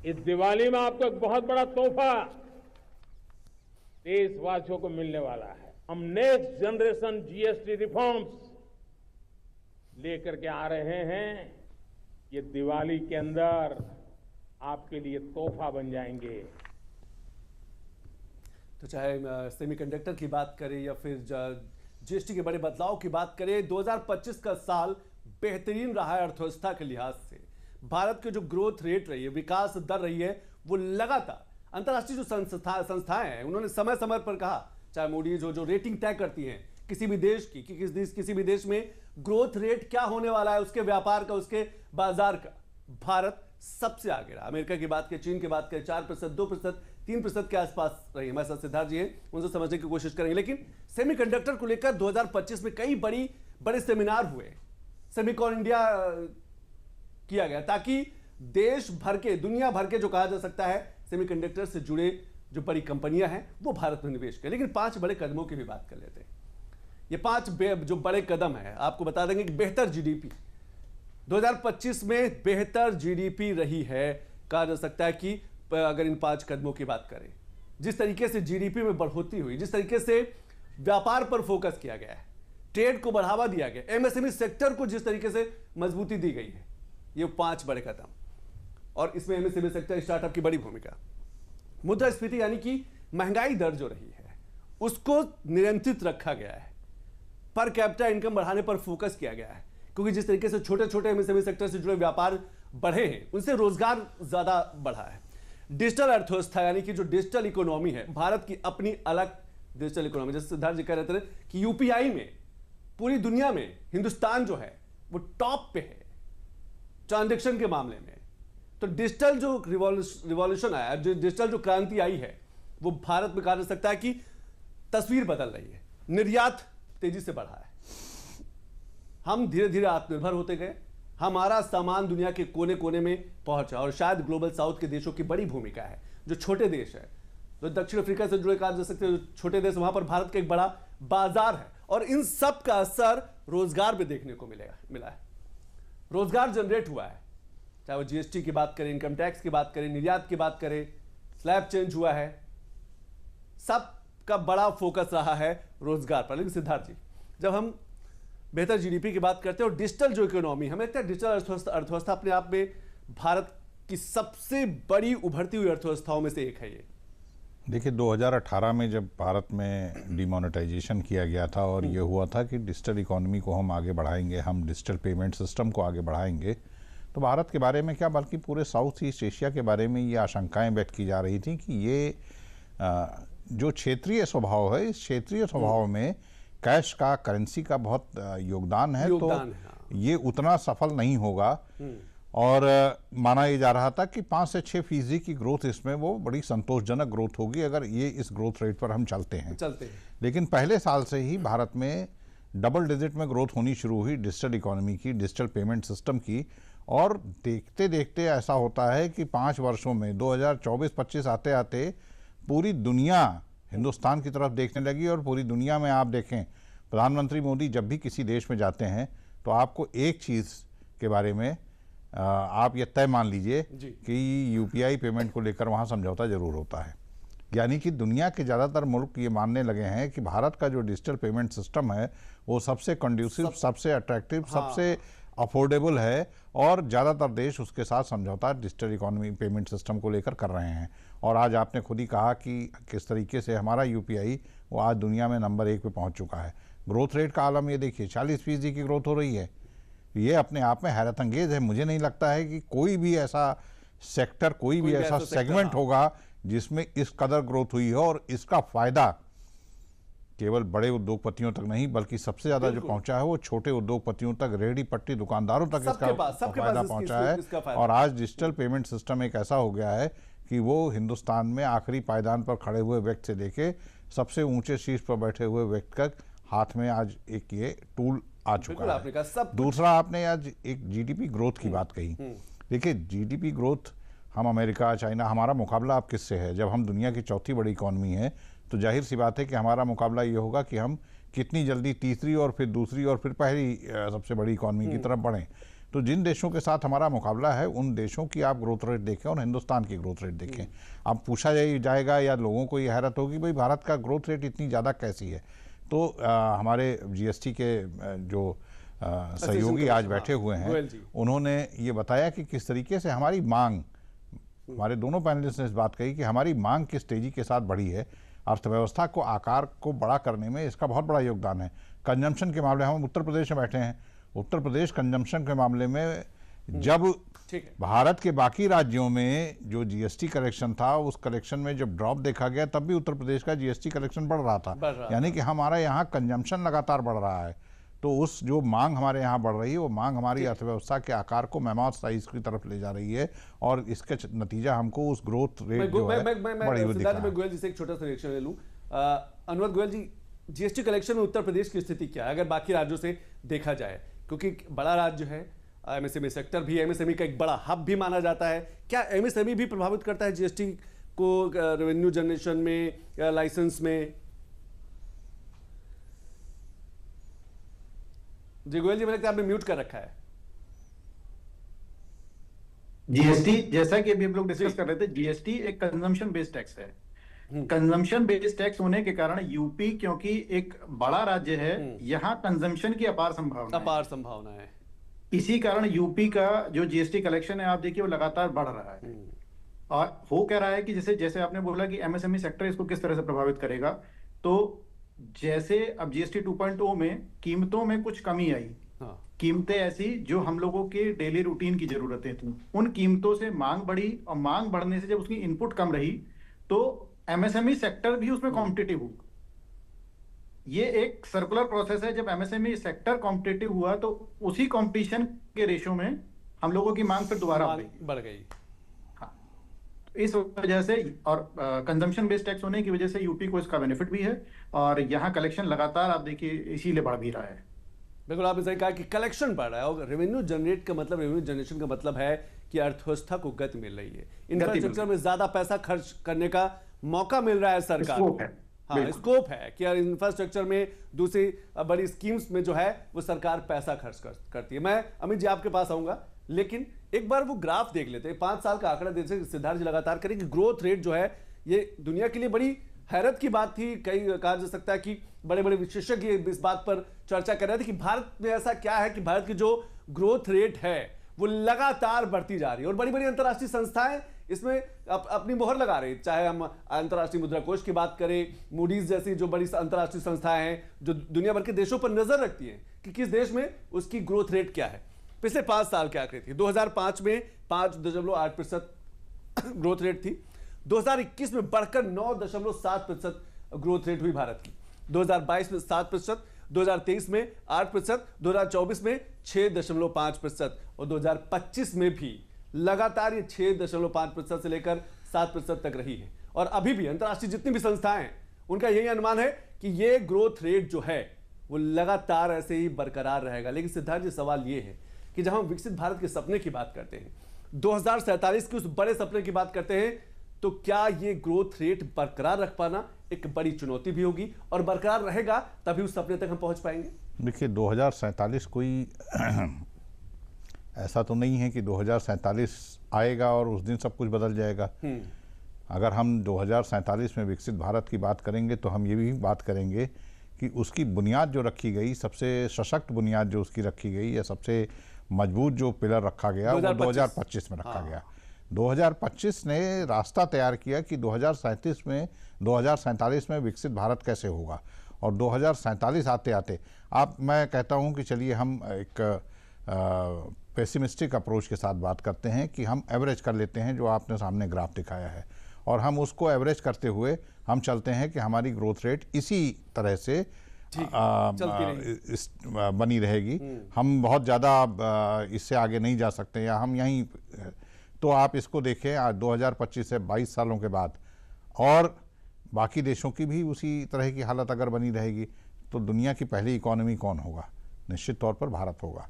इस दिवाली में आपको एक बहुत बड़ा तोहफा देशवासियों को मिलने वाला है। हम नेक्स्ट जनरेशन जीएसटी रिफॉर्म्स लेकर के आ रहे हैं। ये दिवाली के अंदर आपके लिए तोहफा बन जाएंगे। तो चाहे सेमीकंडक्टर की बात करें या फिर जीएसटी के बड़े बदलाव की बात करें, 2025 का साल बेहतरीन रहा है अर्थव्यवस्था के लिहाज से। भारत की जो ग्रोथ रेट रही है, विकास दर रही है, वो लगातार अंतर्राष्ट्रीय जो संस्थाएं हैं उन्होंने समय समय पर कहा, चाहे मूडीज जो रेटिंग तय करती हैं किसी भी देश की, कि किसी भी देश में ग्रोथ रेट क्या होने वाला है, उसके व्यापार का, उसके बाजार का, भारत सबसे आगे रहा। अमेरिका की बात करें, चीन की बात करें, 4%, 2%, 3% के आसपास रही। हमारे साथ सिद्धार्थ जी हैं, उनसे समझने की कोशिश करेंगे। लेकिन सेमीकंडक्टर को लेकर 2025 में कई बड़े सेमिनार हुए, सेमिकॉन इंडिया किया गया, ताकि देश भर के, दुनिया भर के जो कहा जा सकता है सेमीकंडक्टर से जुड़े जो बड़ी कंपनियां हैं वो भारत में निवेश करें। लेकिन 5 बड़े कदमों की भी बात कर लेते हैं। ये 5 जो बड़े कदम है, आपको बता देंगे कि बेहतर जीडीपी 2025 में बेहतर जीडीपी रही है। कहा जा सकता है कि अगर इन 5 कदमों की बात करें, जिस तरीके से जीडीपी में बढ़ोतरी हुई, जिस तरीके से व्यापार पर फोकस किया गया है, ट्रेड को बढ़ावा दिया गया, एमएसएमई सेक्टर को जिस तरीके से मजबूती दी गई है, ये 5 बड़े कदम। और इसमें एमएसएमई सेक्टर, स्टार्टअप की बड़ी भूमिका। मुद्रास्फीति यानी कि महंगाई दर जो रही है उसको नियंत्रित रखा गया है। पर कैपिटा इनकम बढ़ाने पर फोकस किया गया है, क्योंकि जिस तरीके से छोटे छोटे एमएसएमई सेक्टर से जुड़े व्यापार बढ़े हैं, उनसे रोजगार ज्यादा बढ़ा है। डिजिटल अर्थव्यवस्था यानी कि जो डिजिटल इकोनॉमी है, भारत की अपनी अलग डिजिटल इकोनॉमी, जैसे सिद्धार्थ जी कह रहे थे कि यूपीआई में पूरी दुनिया में हिंदुस्तान जो है वो टॉप पे है ट्रांजैक्शन के मामले में। तो डिजिटल जो रिवॉल्यूशन आया, जो डिजिटल जो क्रांति आई है, वो भारत में कहा जा सकता है कि तस्वीर बदल रही है। निर्यात तेजी से बढ़ा है, हम धीरे धीरे आत्मनिर्भर होते गए, हमारा सामान दुनिया के कोने कोने में पहुंचा। और शायद ग्लोबल साउथ के देशों की बड़ी भूमिका है। जो छोटे देश है, जो दक्षिण अफ्रीका से जुड़े कहा जा सकते हैं, जो छोटे देश, वहां पर भारत का एक बड़ा बाजार है। और इन सब का असर रोजगार पे देखने को मिला है। रोजगार जनरेट हुआ है, चाहे वो जीएसटी की बात करें, इनकम टैक्स की बात करें, निर्यात की बात करें, स्लैब चेंज हुआ है, सबका बड़ा फोकस रहा है रोजगार पर। लेकिन सिद्धार्थ जी, जब हम बेहतर जीडीपी की बात करते हैं और डिजिटल जो इकोनॉमी, हमें लगता है डिजिटल अर्थव्यवस्था अपने आप में भारत की सबसे बड़ी उभरती हुई अर्थव्यवस्थाओं में से एक है। ये देखिए, 2018 में जब भारत में डिमोनेटाइजेशन किया गया था और ये हुआ था कि डिजिटल इकोनॉमी को हम आगे बढ़ाएंगे, हम डिजिटल पेमेंट सिस्टम को आगे बढ़ाएंगे, तो भारत के बारे में क्या बल्कि पूरे साउथ ईस्ट एशिया के बारे में ये आशंकाएं व्यक्त की जा रही थी कि ये जो क्षेत्रीय स्वभाव है, इस क्षेत्रीय स्वभाव में कैश का, करेंसी का बहुत योगदान है, तो ये उतना सफल नहीं होगा। और माना ये जा रहा था कि 5 से 6% की ग्रोथ इसमें वो बड़ी संतोषजनक ग्रोथ होगी अगर ये इस ग्रोथ रेट पर हम चलते हैं। लेकिन पहले साल से ही भारत में डबल डिजिट में ग्रोथ होनी शुरू हुई डिजिटल इकोनॉमी की, डिजिटल पेमेंट सिस्टम की, और देखते देखते ऐसा होता है कि 5 वर्षों में 2024-25 आते आते पूरी दुनिया हिंदुस्तान की तरफ देखने लगी। और पूरी दुनिया में आप देखें, प्रधानमंत्री मोदी जब भी किसी देश में जाते हैं तो आपको एक चीज़ के बारे में आप ये तय मान लीजिए कि यूपीआई पेमेंट को लेकर वहाँ समझौता जरूर होता है। यानी कि दुनिया के ज़्यादातर मुल्क ये मानने लगे हैं कि भारत का जो डिजिटल पेमेंट सिस्टम है वो सबसे कंड्यूसिव, सबसे अट्रैक्टिव, सबसे अफोर्डेबल है, और ज़्यादातर देश उसके साथ समझौता डिजिटल इकोनॉमी पेमेंट सिस्टम को लेकर कर रहे हैं। और आज आपने खुद ही कहा कि किस तरीके से हमारा यूपीआई वो आज दुनिया में नंबर 1 पे पहुंच चुका है। ग्रोथ रेट का आलम ये देखिए, 40% की ग्रोथ हो रही है। ये अपने आप में हैरत अंगेज है। मुझे नहीं लगता है कि कोई भी ऐसा सेक्टर, कोई भी ऐसा सेगमेंट होगा जिसमें इस कदर ग्रोथ हुई हो, और इसका फायदा केवल बड़े उद्योगपतियों तक नहीं बल्कि सबसे ज्यादा जो पहुंचा है वो छोटे उद्योगपतियों तक, रेहड़ी पट्टी दुकानदारों तक इसका फायदा पहुंचा है। और आज डिजिटल पेमेंट सिस्टम एक ऐसा हो गया है कि वो हिंदुस्तान में आखिरी पायदान पर खड़े हुए व्यक्ति से लेके सबसे ऊंचे शीर्ष पर बैठे हुए व्यक्ति तक हाथ में आज एक ये टूल आ चुका है। दूसरा, आपने आज एक जीडीपी ग्रोथ की बात कही। देखिए, जीडीपी ग्रोथ, हम अमेरिका, चाइना, हमारा मुकाबला अब किससे है? जब हम दुनिया की चौथी बड़ी इकॉनमी है तो जाहिर सी बात है कि हमारा मुकाबला ये होगा कि हम कितनी जल्दी तीसरी और फिर दूसरी और फिर पहली सबसे बड़ी इकॉनमी की तरफ बढ़ें। तो जिन देशों के साथ हमारा मुकाबला है उन देशों की आप ग्रोथ रेट देखें और हिंदुस्तान की ग्रोथ रेट देखें। अब पूछा जाएगा या लोगों को ये हैरत होगी, भाई भारत का ग्रोथ रेट इतनी ज़्यादा कैसी है? तो हमारे जीएसटी के जो सहयोगी आज बैठे हुए हैं, उन्होंने ये बताया कि किस तरीके से हमारी मांग, हमारे दोनों पैनलिस्ट ने इस बात कही कि हमारी मांग किस तेजी के साथ बढ़ी है। अर्थव्यवस्था को आकार को बड़ा करने में इसका बहुत बड़ा योगदान है। कंजम्पशन के मामले, हम उत्तर प्रदेश में बैठे हैं, उत्तर प्रदेश कंजम्पशन के मामले में जब भारत के बाकी राज्यों में जो जीएसटी कलेक्शन था उस कलेक्शन में जब ड्रॉप देखा गया तब भी उत्तर प्रदेश का जीएसटी कलेक्शन बढ़ रहा था। यानी कि हमारा यहाँ कंजम्पशन लगातार बढ़ रहा है। तो उस जो मांग हमारे यहाँ बढ़ रही है वो मांग हमारी अर्थव्यवस्था के आकार को मैमोथ साइज की तरफ ले जा रही है, और इसका नतीजा हमको उस ग्रोथ रेट जो है बड़ी हुई दिख रहा है। मैं गोयल जी से एक छोटा सा रिएक्शन ले लूं। अनुराग गोयल जी, जीएसटी कलेक्शन में उत्तर प्रदेश की स्थिति क्या है अगर बाकी राज्यों से देखा जाए? क्योंकि बड़ा राज्य है, एमएसएमई सेक्टर भी, एमएसएमई का एक बड़ा हब भी माना जाता है। क्या एमएसएमई भी प्रभावित करता है जीएसटी को रेवेन्यू जनरेशन में या लाइसेंस में? जी गोयल जी, मैंने लगता है आपने म्यूट कर रखा है। जीएसटी, जैसा कि अभी हम लोग डिस्कस कर रहे थे, जीएसटी एक कंजम्पशन बेस्ड टैक्स है। कंजम्पशन बेस्ड टैक्स होने के कारण यूपी, क्योंकि एक बड़ा राज्य है, यहाँ कंजम्पशन की अपार संभावना है। इसी कारण यूपी का जो जीएसटी कलेक्शन है, आप देखिए वो लगातार बढ़ रहा है। और हो क्या रहा है कि जैसे आपने बोला कि एमएसएमई सेक्टर इसको किस तरह से प्रभावित करेगा, तो जैसे अब जीएसटी 2.0 में कीमतों में कुछ कमी आई, कीमतें ऐसी जो हम लोगों के डेली रूटीन की जरूरतें थी, उन कीमतों से मांग बढ़ी, और मांग बढ़ने से जब उसकी इनपुट कम रही तो एमएसएमई सेक्टर भी उसमें कॉम्पिटिटिव हुआ। ये एक सर्कुलर प्रोसेस है। जब एमएसएमई सेक्टर कॉम्पिटिटिव हुआ तो उसी कंपटीशन के रेशो में हम लोगों की मांग फिर दोबारा बढ़ गई। हाँ, इस वजह से और कंजम्पशन बेस्ड टैक्स होने की वजह से यूपी को इसका बेनिफिट भी है, और यहाँ कलेक्शन लगातार आप देखिए इसीलिए बढ़ भी रहा है। बिल्कुल, आपने सही कहा कि कलेक्शन बढ़ रहा है, और रेवेन्यू जनरेशन का मतलब है कि अर्थव्यवस्था को गति मिल रही है, इंफ्रास्ट्रक्चर में ज्यादा पैसा खर्च करने का मौका मिल रहा है सरकार को। हाँ, स्कोप है कि इंफ्रास्ट्रक्चर में दूसरी बड़ी स्कीम्स में जो है वो सरकार पैसा खर्च करती है। मैं अमित जी आपके पास आऊंगा, लेकिन एक बार वो ग्राफ देख लेते हैं। 5 साल का आंकड़ा जैसे सिद्धार्थ जी लगातार करें कि ग्रोथ रेट जो है ये दुनिया के लिए बड़ी हैरत की बात थी। कई कहा जा सकता है कि बड़े बड़े विशेषज्ञ इस बात पर चर्चा कर रहे थे कि भारत में ऐसा क्या है कि भारत की जो ग्रोथ रेट है वो लगातार बढ़ती जा रही है, और बड़ी बड़ी अंतर्राष्ट्रीय संस्थाएं इसमें अपनी मोहर लगा रही है। चाहे हम अंतर्राष्ट्रीय मुद्रा कोष की बात करें, मूडीज जैसी जो बड़ी अंतर्राष्ट्रीय संस्थाएं हैं जो दुनिया भर के देशों पर नजर रखती हैं कि किस देश में उसकी ग्रोथ रेट क्या है। पिछले 5 साल क्या आंकड़े थी? 2005 में 5.8% ग्रोथ रेट थी। 2021 में बढ़कर 9.7% ग्रोथ रेट हुई भारत की। 2022 में 7%, 2023 में 8%, 2024 में 6.5% और 2025 में भी लगातार ये 6.5% से लेकर 7% तक रही है। और अभी भी अंतर्राष्ट्रीय जितनी भी संस्थाएं हैं उनका यही अनुमान है कि ये ग्रोथ रेट जो है वो लगातार ऐसे ही बरकरार रहेगा। लेकिन सिद्धार्थ जी, सवाल ये है कि जब हम विकसित भारत के सपने की बात करते हैं, 2047 के उस बड़े सपने की बात करते हैं, तो क्या ये ग्रोथ रेट बरकरार रख पाना एक बड़ी चुनौती भी होगी, और बरकरार रहेगा तभी उस सपने तक हम पहुंच पाएंगे? देखिए, 2047 कोई ऐसा तो नहीं है कि 2047 आएगा और उस दिन सब कुछ बदल जाएगा। अगर हम 2047 में विकसित भारत की बात करेंगे तो हम ये भी बात करेंगे कि उसकी बुनियाद जो रखी गई, सबसे सशक्त बुनियाद जो उसकी रखी गई या सबसे मजबूत जो पिलर रखा गया वो 2025 में रखा गया। 2025 ने रास्ता तैयार किया कि 2047 में विकसित भारत कैसे होगा। और 2047 आते आते मैं कहता हूं कि चलिए हम एक पेसिमिस्टिक अप्रोच के साथ बात करते हैं कि हम एवरेज कर लेते हैं जो आपने सामने ग्राफ दिखाया है, और हम उसको एवरेज करते हुए हम चलते हैं कि हमारी ग्रोथ रेट इसी तरह से बनी रहेगी। हम बहुत ज़्यादा इससे आगे नहीं जा सकते या हम यहीं। तो आप इसको देखें, आज 2025 से 22 सालों के बाद और बाकी देशों की भी उसी तरह की हालत अगर बनी रहेगी तो दुनिया की पहली इकोनॉमी कौन होगा? निश्चित तौर पर भारत होगा।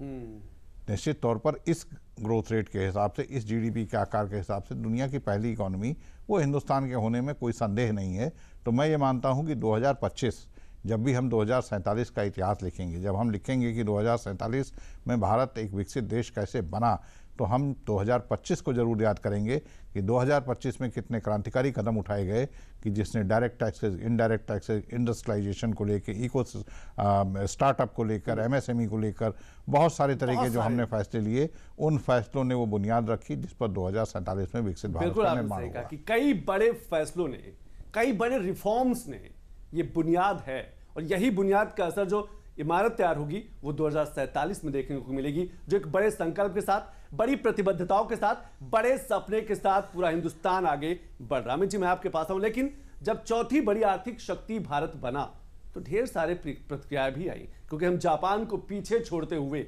निश्चित तौर पर इस ग्रोथ रेट के हिसाब से, इस जीडीपी के आकार के हिसाब से दुनिया की पहली इकोनॉमी वो हिंदुस्तान के होने में कोई संदेह नहीं है। तो मैं ये मानता हूँ कि 2025, जब भी हम 2047 का इतिहास लिखेंगे, जब हम लिखेंगे कि 2047 में भारत एक विकसित देश कैसे बना, तो हम 2025 को जरूर याद करेंगे कि 2025 में कितने क्रांतिकारी कदम उठाए गए कि जिसने direct taxes, indirect taxes, industrialization को लेकर, इको स्टार्टअप को लेकर, एमएसएमई को लेकर बहुत सारे तरह के जो हमने फैसले लिए, उन फैसलों ने वो बुनियाद रखी जिस पर 2047 में विकसित भारत का निर्माण होगा। कि कई बड़े फैसलों ने, कई बड़े रिफॉर्म्स ने ये बुनियाद है, और यही बुनियाद का असर जो इमारत तैयार होगी वो 2047 में देखने को मिलेगी, जो एक बड़े संकल्प के साथ, बड़ी प्रतिबद्धताओं के साथ, बड़े सपने के साथ पूरा हिंदुस्तान आगे बढ़ रहा। अमित जी, मैं आपके पास आऊं, लेकिन जब चौथी बड़ी आर्थिक शक्ति भारत बना तो ढेर सारे प्रतिक्रियाएं भी आई, क्योंकि हम जापान को पीछे छोड़ते हुए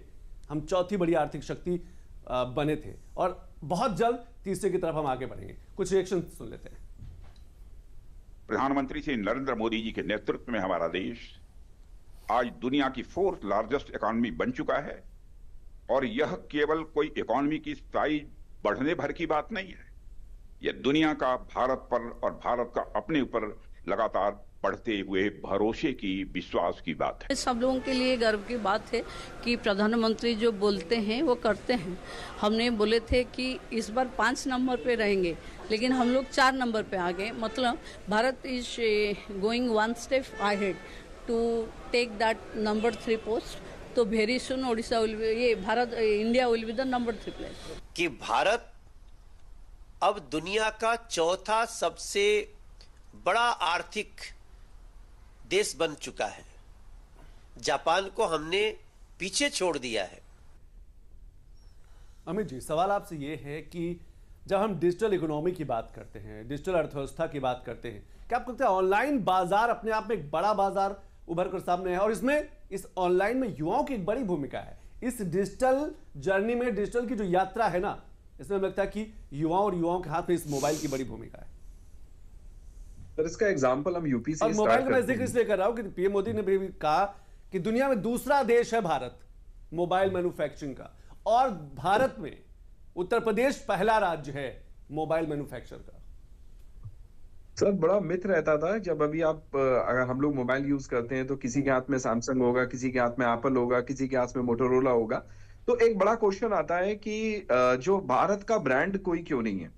हम चौथी बड़ी आर्थिक शक्ति बने थे, और बहुत जल्द तीसरे की तरफ हम आगे बढ़ेंगे। कुछ रिएक्शन सुन लेते हैं। प्रधानमंत्री श्री नरेंद्र मोदी जी के नेतृत्व में हमारा देश आज दुनिया की 4th लार्जेस्ट इकोनॉमी बन चुका है, और यह केवल कोई इकोनॉमी की साइज बढ़ने भर की बात नहीं है। यह दुनिया का भारत पर और भारत का अपने ऊपर लगातार बढ़ते हुए भरोसे की, विश्वास की बात है। सब लोगों के लिए गर्व की बात है कि प्रधानमंत्री जो बोलते हैं वो करते हैं। हमने बोले थे कि इस बार 5 नंबर पे रहेंगे, लेकिन हम लोग 4 नंबर पे आ गए। मतलब Bharat is going 1 step ahead to take that number 3 post. तो very soon Odisha will be, India will be the number 3 place. कि भारत अब दुनिया का चौथा सबसे बड़ा आर्थिक देश बन चुका है। जापान को हमने पीछे छोड़ दिया है। अमित जी, सवाल आपसे ये है कि जब हम डिजिटल इकोनॉमी की बात करते हैं, डिजिटल अर्थव्यवस्था की बात करते हैं, क्या आपको लगता है ऑनलाइन बाजार अपने आप में एक बड़ा बाजार उभर कर सामने है, और इसमें इस ऑनलाइन में युवाओं की एक बड़ी भूमिका है? इस डिजिटल जर्नी में, डिजिटल की जो यात्रा है ना, इसमें हमें लगता है कि युवाओं के हाथ में इस मोबाइल की बड़ी भूमिका है। सर, इसका एग्जांपल हम यूपी से मोबाइल का मैं जिक्र इसलिए कर रहा हूं कि पीएम मोदी ने भी कहा कि दुनिया में दूसरा देश है भारत मोबाइल मैन्युफैक्चरिंग का, और भारत में उत्तर प्रदेश पहला राज्य है मोबाइल मैन्युफैक्चर का। सर, बड़ा मिथ रहता था जब अभी अगर हम लोग मोबाइल यूज करते हैं तो किसी के हाथ में सैमसंग होगा, किसी के हाथ में एप्पल होगा, किसी के हाथ में मोटोरोला होगा। तो एक बड़ा क्वेश्चन आता है कि जो भारत का ब्रांड कोई क्यों नहीं है?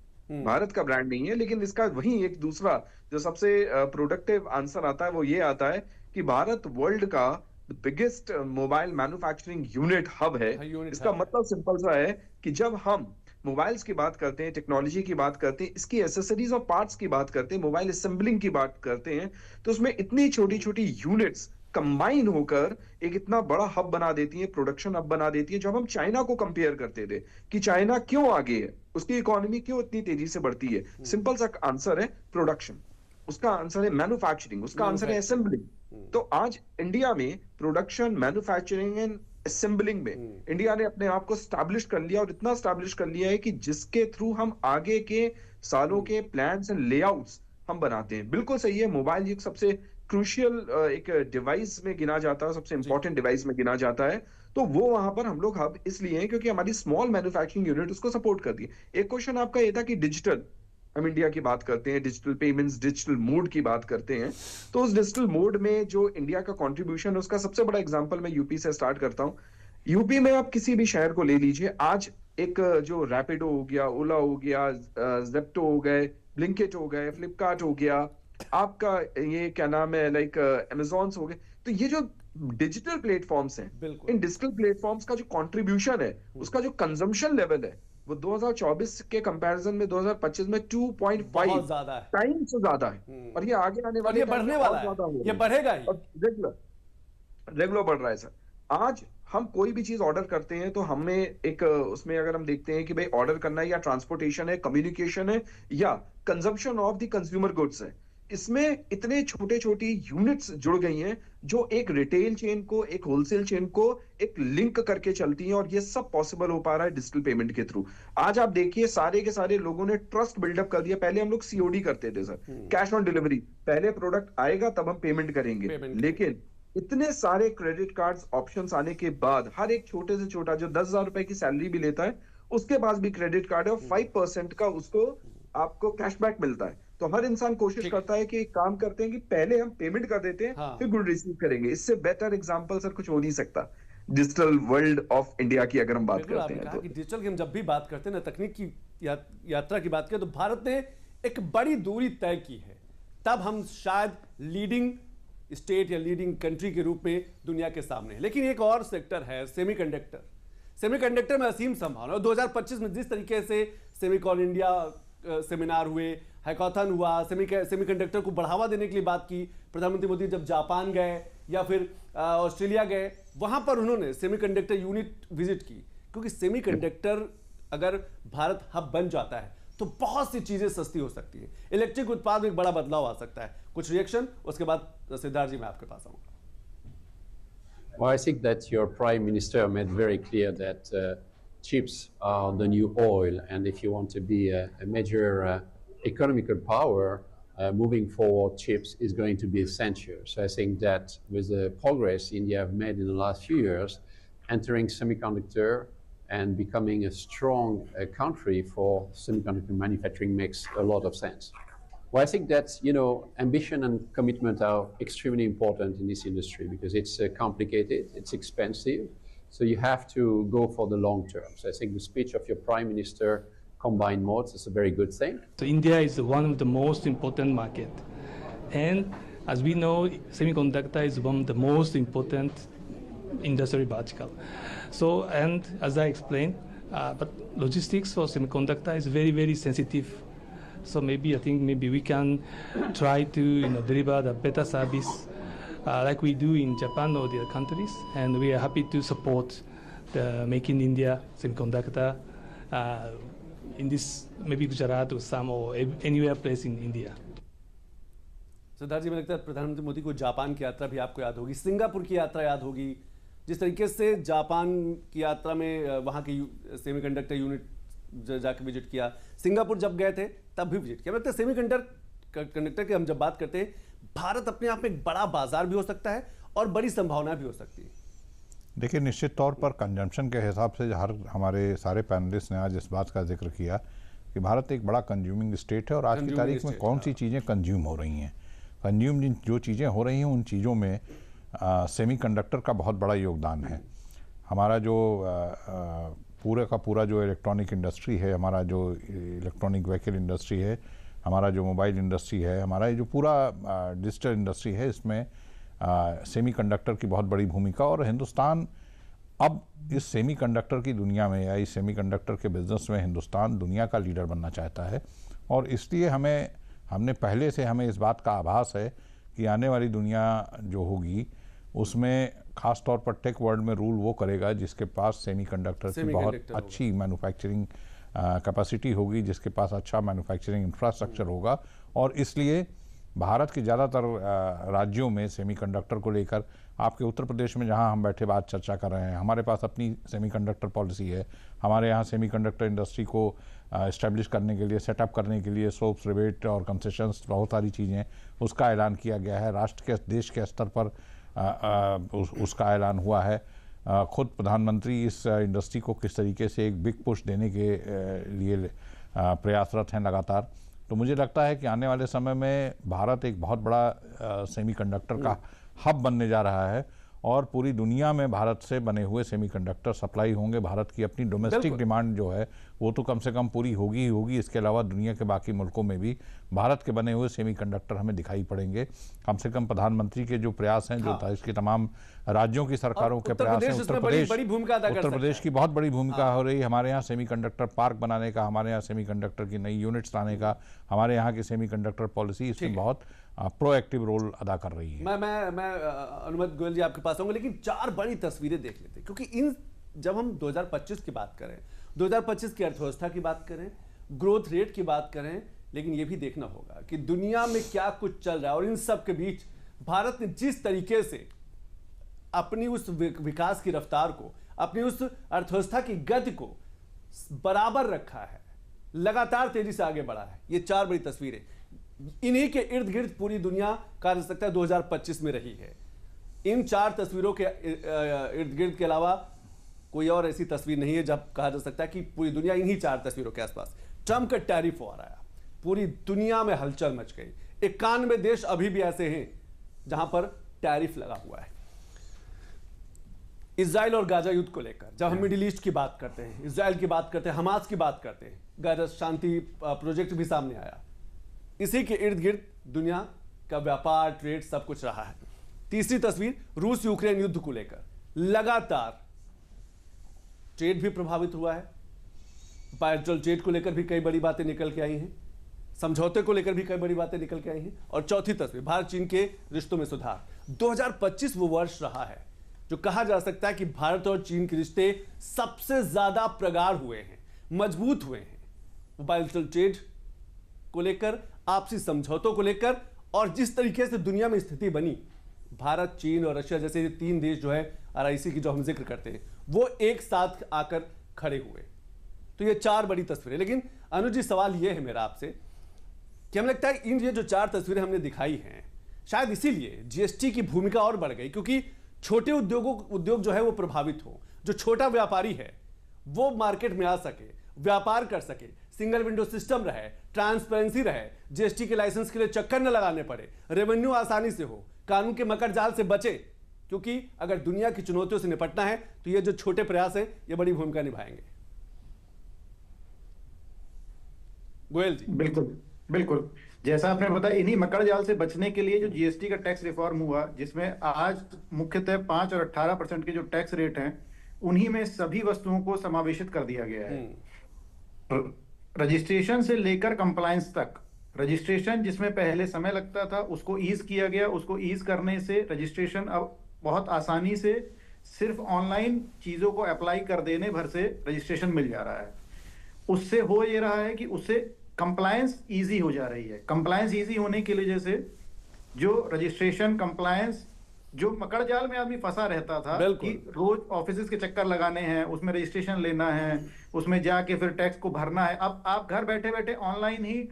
भारत का ब्रांड नहीं है, लेकिन इसका वही एक दूसरा जो सबसे प्रोडक्टिव आंसर आता है वो ये आता है कि भारत वर्ल्ड का biggest mobile manufacturing unit hub है। इसका मतलब सिंपल सा है कि जब हम मोबाइल्स की बात करते हैं, टेक्नोलॉजी की बात करते हैं, इसकी एसेसरीज और पार्ट्स की बात करते हैं, मोबाइल असेंबलिंग की बात करते हैं, तो उसमें इतनी छोटी छोटी यूनिट्स कंबाइन होकर एक इतना बड़ा हब बना देती है, प्रोडक्शन हब बना देती है। जब हम चाइना को कंपेयर करते थे कि चाइना क्यों आगे है, उसकी इकोनॉमी क्यों इतनी तेजी से बढ़ती है, सिंपल सा आंसर है प्रोडक्शन, उसका आंसर है मैन्युफैक्चरिंग, उसका आंसर है असेंबलिंग। तो आज इंडिया में प्रोडक्शन, मैन्युफैक्चरिंग एंड असेंबलिंग में इंडिया ने अपने आप को स्टैब्लिश कर लिया, और इतना स्टैब्लिश कर लिया है कि जिसके थ्रू हम आगे के सालों के प्लान्स एंड लेआउट्स हम बनाते हैं। बिल्कुल सही है, मोबाइल एक सबसे क्रूशियल एक डिवाइस में गिना जाता है, सबसे इंपॉर्टेंट डिवाइस में गिना जाता है। तो वो वहां पर हम लोग हब इसलिए हैं क्योंकि हमारी स्मॉल मैन्युफैक्चरिंग यूनिट उसको सपोर्ट करती है। एक क्वेश्चन आपका ये था कि डिजिटल, हम इंडिया की बात करते हैं, डिजिटल पेमेंट्स, डिजिटल मोड की बात करते हैं, तो उस डिजिटल मोड में जो इंडिया का कंट्रीब्यूशन है उसका सबसे बड़ा एग्जांपल मैं यूपी से स्टार्ट करता हूं। यूपी में आप किसी भी शहर को ले लीजिए, आज एक जो रैपिडो हो गया, ओला हो गया, ज़ेप्टो हो गए, ब्लिंकिट हो गए, फ्लिपकार्ट हो गया, आपका ये क्या नाम है, लाइक अमेज़न हो गए, तो ये जो डिजिटल प्लेटफॉर्म्स हैं, इन डिजिटल प्लेटफॉर्म्स का जो कंट्रीब्यूशन है, उसका जो कंजम्पशन लेवल है, वो 2024 के कंपैरिजन में 2025 में 2.5 टाइम से ज्यादा है, और ये आगे आने वाले, ये बढ़ने वाला है, ये बढ़ेगा ही, रेगुलर बढ़ रहा है सर। आज हम कोई भी चीज ऑर्डर करते हैं तो हमें एक उसमें अगर हम देखते हैं कि भाई ऑर्डर करना है या ट्रांसपोर्टेशन है, कम्युनिकेशन है, या consumption of the consumer goods है, इसमें इतने छोटे छोटी यूनिट्स जुड़ गई हैं जो एक रिटेल चेन को, एक होलसेल चेन को एक लिंक करके चलती हैं, और ये सब पॉसिबल हो पा रहा है डिजिटल पेमेंट के थ्रू। आज आप देखिए सारे के सारे लोगों ने ट्रस्ट बिल्डअप कर दिया। पहले हम लोग सीओडी करते थे सर, कैश ऑन डिलीवरी, पहले प्रोडक्ट आएगा तब हम पेमेंट करेंगे, लेकिन इतने सारे क्रेडिट कार्ड्स ऑप्शंस आने के बाद हर एक छोटे से छोटा जो 10,000 रुपए की सैलरी भी लेता है उसके पास भी क्रेडिट कार्ड है, और 5% का उसको आपको कैशबैक मिलता है। तो हर इंसान कोशिश करता है कि काम करते हैं कि पहले हम पेमेंट कर देते हैं, फिर गुड रिसीव करेंगे। इससे बेटर एग्जांपल सर कुछ हो नहीं सकता डिजिटल वर्ल्ड ऑफ इंडिया की अगर हम बात करते हैं तो। डिजिटल की हम जब भी बात करते हैं ना, तकनीक की यात्रा की बात करें, तो भारत ने एक बड़ी दूरी तय की है, तब हम शायद लीडिंग स्टेट या लीडिंग कंट्री के रूप में दुनिया के सामने है। लेकिन एक और सेक्टर है सेमीकंडक्टर। सेमीकंडक्टर में असीम संभावना, और 2025 में जिस तरीके से सेमिकॉन इंडिया सेमिनार हुए, हैकाथन हुआ, सेमीकंडक्टर को बढ़ावा देने के लिए बात की, प्रधानमंत्री मोदी जब जापान गए या फिर ऑस्ट्रेलिया गए, वहां पर उन्होंने सेमीकंडक्टर यूनिट विजिट की, क्योंकि सेमीकंडक्टर अगर भारत हब बन जाता है तो बहुत सी चीजें सस्ती हो सकती है, इलेक्ट्रिक उत्पाद में एक बड़ा बदलाव आ सकता है। कुछ रिएक्शन, उसके बाद सिद्धार्थ जी मैं आपके पास आऊंगा। Well, I think that your Prime Minister made very clear that chips are the new oil, and if you want to be a major economical power, moving forward, chips is going to be essential. So I think that with the progress India have made in the last few years, entering semiconductor and becoming a strong country for semiconductor manufacturing makes a lot of sense. Well, I think that, you know, ambition and commitment are extremely important in this industry because it's complicated, it's expensive, so you have to go for the long term. So I think the speech of your Prime Minister combined modes is a very good thing. So India is one of the most important market, and as we know, semiconductor is one of the most important industry vertical. So, and as I explained, but logistics for semiconductor is very, very sensitive. So maybe I think maybe we can try to deliver the better service like we do in Japan or the other countries, and we are happy to support the Make in India semiconductor in this maybe Gujarat or some or anywhere place in India. Siddharth जी, मुझे लगता है प्रधानमंत्री मोदी को Japan की यात्रा भी आपको याद होगी, सिंगापुर की यात्रा याद होगी, जिस तरीके से जापान की यात्रा में वहाँ की सेमीकंडक्टर यूनिट जाके विजिट किया, सिंगापुर जब गए थे तब भी विजिट किया। मतलब सेमीकंडक्टर की हम जब बात करते हैं, भारत अपने आप में एक बड़ा बाजार भी हो सकता है और बड़ी संभावना भी हो सकती है। देखिए, निश्चित तौर पर कंजम्पशन के हिसाब से हमारे सारे पैनलिस्ट ने आज इस बात का जिक्र किया कि भारत एक बड़ा कंज्यूमिंग स्टेट है, और आज की तारीख में कौन सी चीज़ें कंज्यूम हो रही हैं, कंज्यूम जो चीज़ें हो रही हैं उन चीज़ों में सेमीकंडक्टर का बहुत बड़ा योगदान है। हमारा जो पूरे का पूरा जो इलेक्ट्रॉनिक इंडस्ट्री है, हमारा जो इलेक्ट्रॉनिक व्हीकल इंडस्ट्री है, हमारा जो मोबाइल इंडस्ट्री है, हमारा ये जो पूरा डिजिटल इंडस्ट्री है, इसमें सेमीकंडक्टर की बहुत बड़ी भूमिका। और हिंदुस्तान अब इस सेमीकंडक्टर की दुनिया में या इस सेमीकंडक्टर के बिज़नेस में हिंदुस्तान दुनिया का लीडर बनना चाहता है, और इसलिए हमने पहले से हमें इस बात का आभास है कि आने वाली दुनिया जो होगी उसमें ख़ास तौर पर टेक वर्ल्ड में रूल वो करेगा जिसके पास सेमीकंडक्टर की बहुत अच्छी मैन्युफैक्चरिंग कैपेसिटी होगी, जिसके पास अच्छा मैन्युफैक्चरिंग इंफ्रास्ट्रक्चर होगा। और इसलिए भारत के ज़्यादातर राज्यों में सेमीकंडक्टर को लेकर, आपके उत्तर प्रदेश में जहां हम बैठे बात चर्चा कर रहे हैं, हमारे पास अपनी सेमीकंडक्टर पॉलिसी है। हमारे यहाँ सेमीकंडक्टर इंडस्ट्री को इस्टेब्लिश करने के लिए, सेटअप करने के लिए सोप्स, रिबेट और कंसेशंस, बहुत सारी चीज़ें, उसका ऐलान किया गया है। राष्ट्र के, देश के स्तर पर उसका ऐलान हुआ है। खुद प्रधानमंत्री इस इंडस्ट्री को किस तरीके से एक बिग पुश देने के लिए प्रयासरत हैं लगातार। तो मुझे लगता है कि आने वाले समय में भारत एक बहुत बड़ा सेमीकंडक्टर का हब बनने जा रहा है और पूरी दुनिया में भारत से बने हुए सेमीकंडक्टर सप्लाई होंगे। भारत की अपनी डोमेस्टिक डिमांड जो है वो तो कम से कम पूरी होगी ही होगी। इसके अलावा दुनिया के बाकी मुल्कों में भी भारत के बने हुए सेमीकंडक्टर हमें दिखाई पड़ेंगे। कम से कम प्रधानमंत्री के जो प्रयास हैं, जो देश के तमाम राज्यों की सरकारों के प्रयास हैं, उत्तर प्रदेश की बहुत बड़ी भूमिका हो रही है। हमारे यहाँ सेमीकंडक्टर पार्क बनाने का, हमारे यहाँ सेमीकंडक्टर की नई यूनिट्स लाने का, हमारे यहाँ की सेमीकंडक्टर पॉलिसी इसमें बहुत प्रोएक्टिव रोल अदा कर रही है। मैं अनुमत गोयल जी आपके पास आऊंगा, लेकिन 4 बड़ी तस्वीरें देख लेते हैं, क्योंकि जब हम 2025 की बात करें, 2025 की अर्थव्यवस्था की बात करें, ग्रोथ रेट की बात करें, लेकिन यह भी देखना होगा कि दुनिया में क्या कुछ चल रहा है और इन सब के बीच भारत ने जिस तरीके से अपनी उस विकास की रफ्तार को, अपनी उस अर्थव्यवस्था की गति को बराबर रखा है, लगातार तेजी से आगे बढ़ा है। ये 4 बड़ी तस्वीरें इन्हीं के इर्द गिर्द पूरी दुनिया कार्य सकता है 2025 में रही है। इन 4 तस्वीरों के इर्द गिर्द के अलावा कोई और ऐसी तस्वीर नहीं है जब कहा जा सकता है कि पूरी दुनिया इन्हीं 4 तस्वीरों के आसपास। ट्रंप का टैरिफ वॉर आया, पूरी दुनिया में हलचल मच गई। 91 देश अभी भी ऐसे हैं जहां पर टैरिफ लगा हुआ है। इजराइल और गाजा युद्ध को लेकर जब हम मिडिल ईस्ट की बात करते हैं, इजराइल की बात करते हैं, हमास की बात करते हैं, गाजा शांति प्रोजेक्ट भी सामने आया। इसी के इर्द गिर्द दुनिया का व्यापार, ट्रेड सब कुछ रहा है। तीसरी तस्वीर रूस यूक्रेन युद्ध को लेकर लगातार ट्रेड भी प्रभावित हुआ है। बायलैटरल ट्रेड को लेकर भी कई बड़ी बातें निकल के आई हैं, समझौते को लेकर भी कई बड़ी बातें निकल के आई हैं। और चौथी तस्वीर भारत चीन के रिश्तों में सुधार। 2025 वो वर्ष रहा है जो कहा जा सकता है कि भारत और चीन के रिश्ते सबसे ज्यादा प्रगाढ़ हुए हैं, मजबूत हुए हैं। बायलैटरल ट्रेड को लेकर, आपसी समझौतों को लेकर, और जिस तरीके से दुनिया में स्थिति बनी, भारत, चीन और रशिया जैसे 3 देश जो है RIC की जो हम जिक्र करते हैं, वो एक साथ आकर खड़े हुए। तो ये 4 बड़ी तस्वीरें। लेकिन अनुज जी, सवाल ये है मेरा आपसे कि हमें लगता है ये जो 4 तस्वीरें हमने दिखाई हैं, शायद इसीलिए GST की भूमिका और बढ़ गई, क्योंकि छोटे उद्योग जो है वो प्रभावित हो। जो छोटा व्यापारी है वो मार्केट में आ सके, व्यापार कर सके, सिंगल विंडो सिस्टम रहे, ट्रांसपेरेंसी रहे, GST के लाइसेंस के लिए चक्कर न लगाने पड़े, रेवेन्यू आसानी से हो, कानून के मकर जाल से बचे। क्योंकि अगर दुनिया की चुनौतियों से निपटना है तो ये जो छोटे प्रयास हैं ये बड़ी भूमिका निभाएंगे। गोयल जी। बिल्कुल बिल्कुल, जैसा आपने बताया, इन्हीं मकर जाल से बचने के लिए जो GST का टैक्स रिफॉर्म हुआ, जिसमें आज मुख्यतः 5 और 18% के जो टैक्स रेट हैं, उन्हीं में सभी वस्तुओं को समावेशित कर दिया गया है। रजिस्ट्रेशन से लेकर कंप्लायंस तक, रजिस्ट्रेशन जिसमें पहले समय लगता था उसको ईज किया गया। उसको ईज करने से रजिस्ट्रेशन अब बहुत आसानी से सिर्फ ऑनलाइन चीजों को अप्लाई कर देने भर से रजिस्ट्रेशन मिल जा रहा है। उससे हो ये रहा है कि उससे कंप्लायंस इजी हो जा रही है। कंप्लायंस इजी होने के लिए जैसे जो रजिस्ट्रेशन कंप्लायंस, जो मकर जाल में आदमी फंसा रहता था कि रोज ऑफिस के चक्कर लगाने हैं, उसमें रजिस्ट्रेशन लेना है, उसमें जाके फिर टैक्स को भरना है। अब आप घर बैठे बैठे ऑनलाइन ही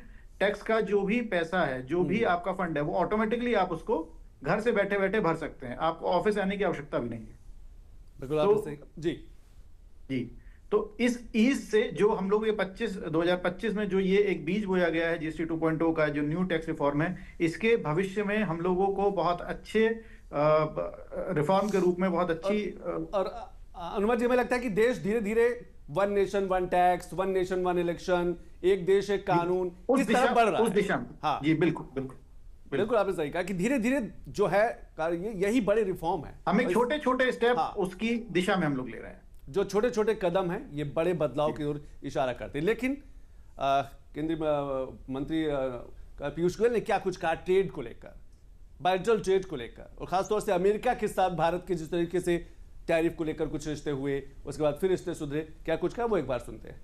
टैक्स का जो भी पैसा है, जो भी आपका फंड है, वो ऑटोमेटिकली आप उसको घर से बैठे बैठे भर सकते हैं। आपको ऑफिस आने की आवश्यकता भी नहीं है। जी, तो इस ईज से जो हम लोग ये 2025 में जो ये एक बीज बोया गया है GST 2.0 का जो न्यू टैक्स रिफॉर्म है, इसके भविष्य में हम लोगों को बहुत अच्छे रिफॉर्म के रूप में बहुत अच्छी और अनुमत जी, हमें लगता है कि देश धीरे धीरे 1 नेशन 1 टैक्स, 1 नेशन 1 इलेक्शन, एक देश एक कानून, इस तरफ बढ़ रहा है। उस दिशा में। हाँ जी, बिल्कुल आपने सही कहा कि धीरे धीरे जो है यही बड़े रिफॉर्म है। हम एक छोटे छोटे स्टेप उसकी दिशा में हम लोग ले रहे हैं। जो छोटे छोटे कदम हैं ये बड़े बदलाव की ओर इशारा करते हैं। लेकिन केंद्रीय मंत्री पीयूष गोयल ने क्या कुछ कहा ट्रेड को लेकर, बायलैटरल ट्रेड को लेकर, और खासतौर से अमेरिका के साथ भारत के जिस तरीके से टैरिफ को लेकर कुछ रिश्ते हुए, उसके बाद फिर रिश्ते सुधरे, क्या कुछ कहा वो एक बार सुनते हैं।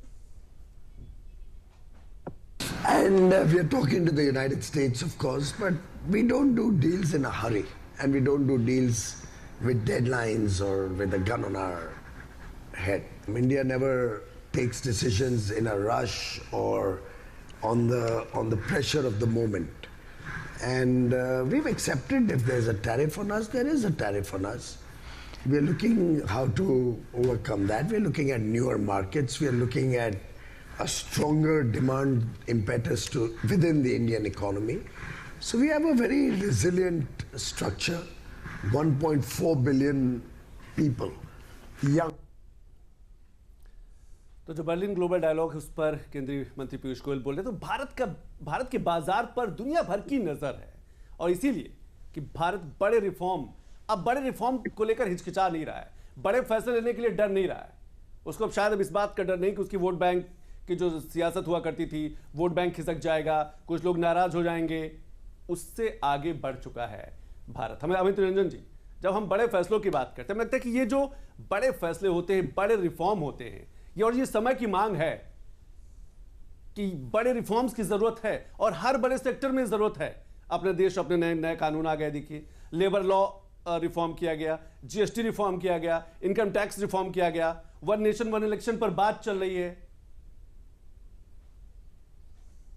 And we are talking to the United States, of course, but we don't do deals in a hurry, and we don't do deals with deadlines or with a gun on our head. India never takes decisions in a rush or on the pressure of the moment. And we've accepted if there's a tariff on us, there is a tariff on us. We're looking how to overcome that. We're looking at newer markets. We're looking at a stronger demand impetus within the Indian economy. So we have a very resilient structure, 1.4 billion people, young. तो जो Berlin global dialogue है उस पर केंद्रीय मंत्री पीयूष गोयल बोल रहे, तो भारत के बाजार पर दुनिया भर की नजर है, और इसीलिए कि भारत बड़े रिफॉर्म को लेकर हिचकिचा नहीं रहा है, बड़े फैसले लेने के लिए डर नहीं रहा है। उसको अब शायद अब इस बात का डर नहीं कि उसकी वोट बैंक की जो सियासत हुआ करती थी, वोट बैंक खिसक जाएगा, कुछ लोग नाराज हो जाएंगे, उससे आगे बढ़ चुका है भारत। हमें अमित रंजन जी, जब हम बड़े फैसलों की बात करते हैं, लगता है कि ये जो बड़े फैसले होते हैं, बड़े रिफॉर्म होते हैं, ये समय की मांग है कि बड़े रिफॉर्म्स की जरूरत है, और हर बड़े सेक्टर में जरूरत है। अपने देश अपने नए नए कानून आ गए, देखिए लेबर लॉ रिफॉर्म किया गया, जीएसटी रिफॉर्म किया गया, इनकम टैक्स रिफॉर्म किया गया, वन नेशन वन इलेक्शन पर बात चल रही है।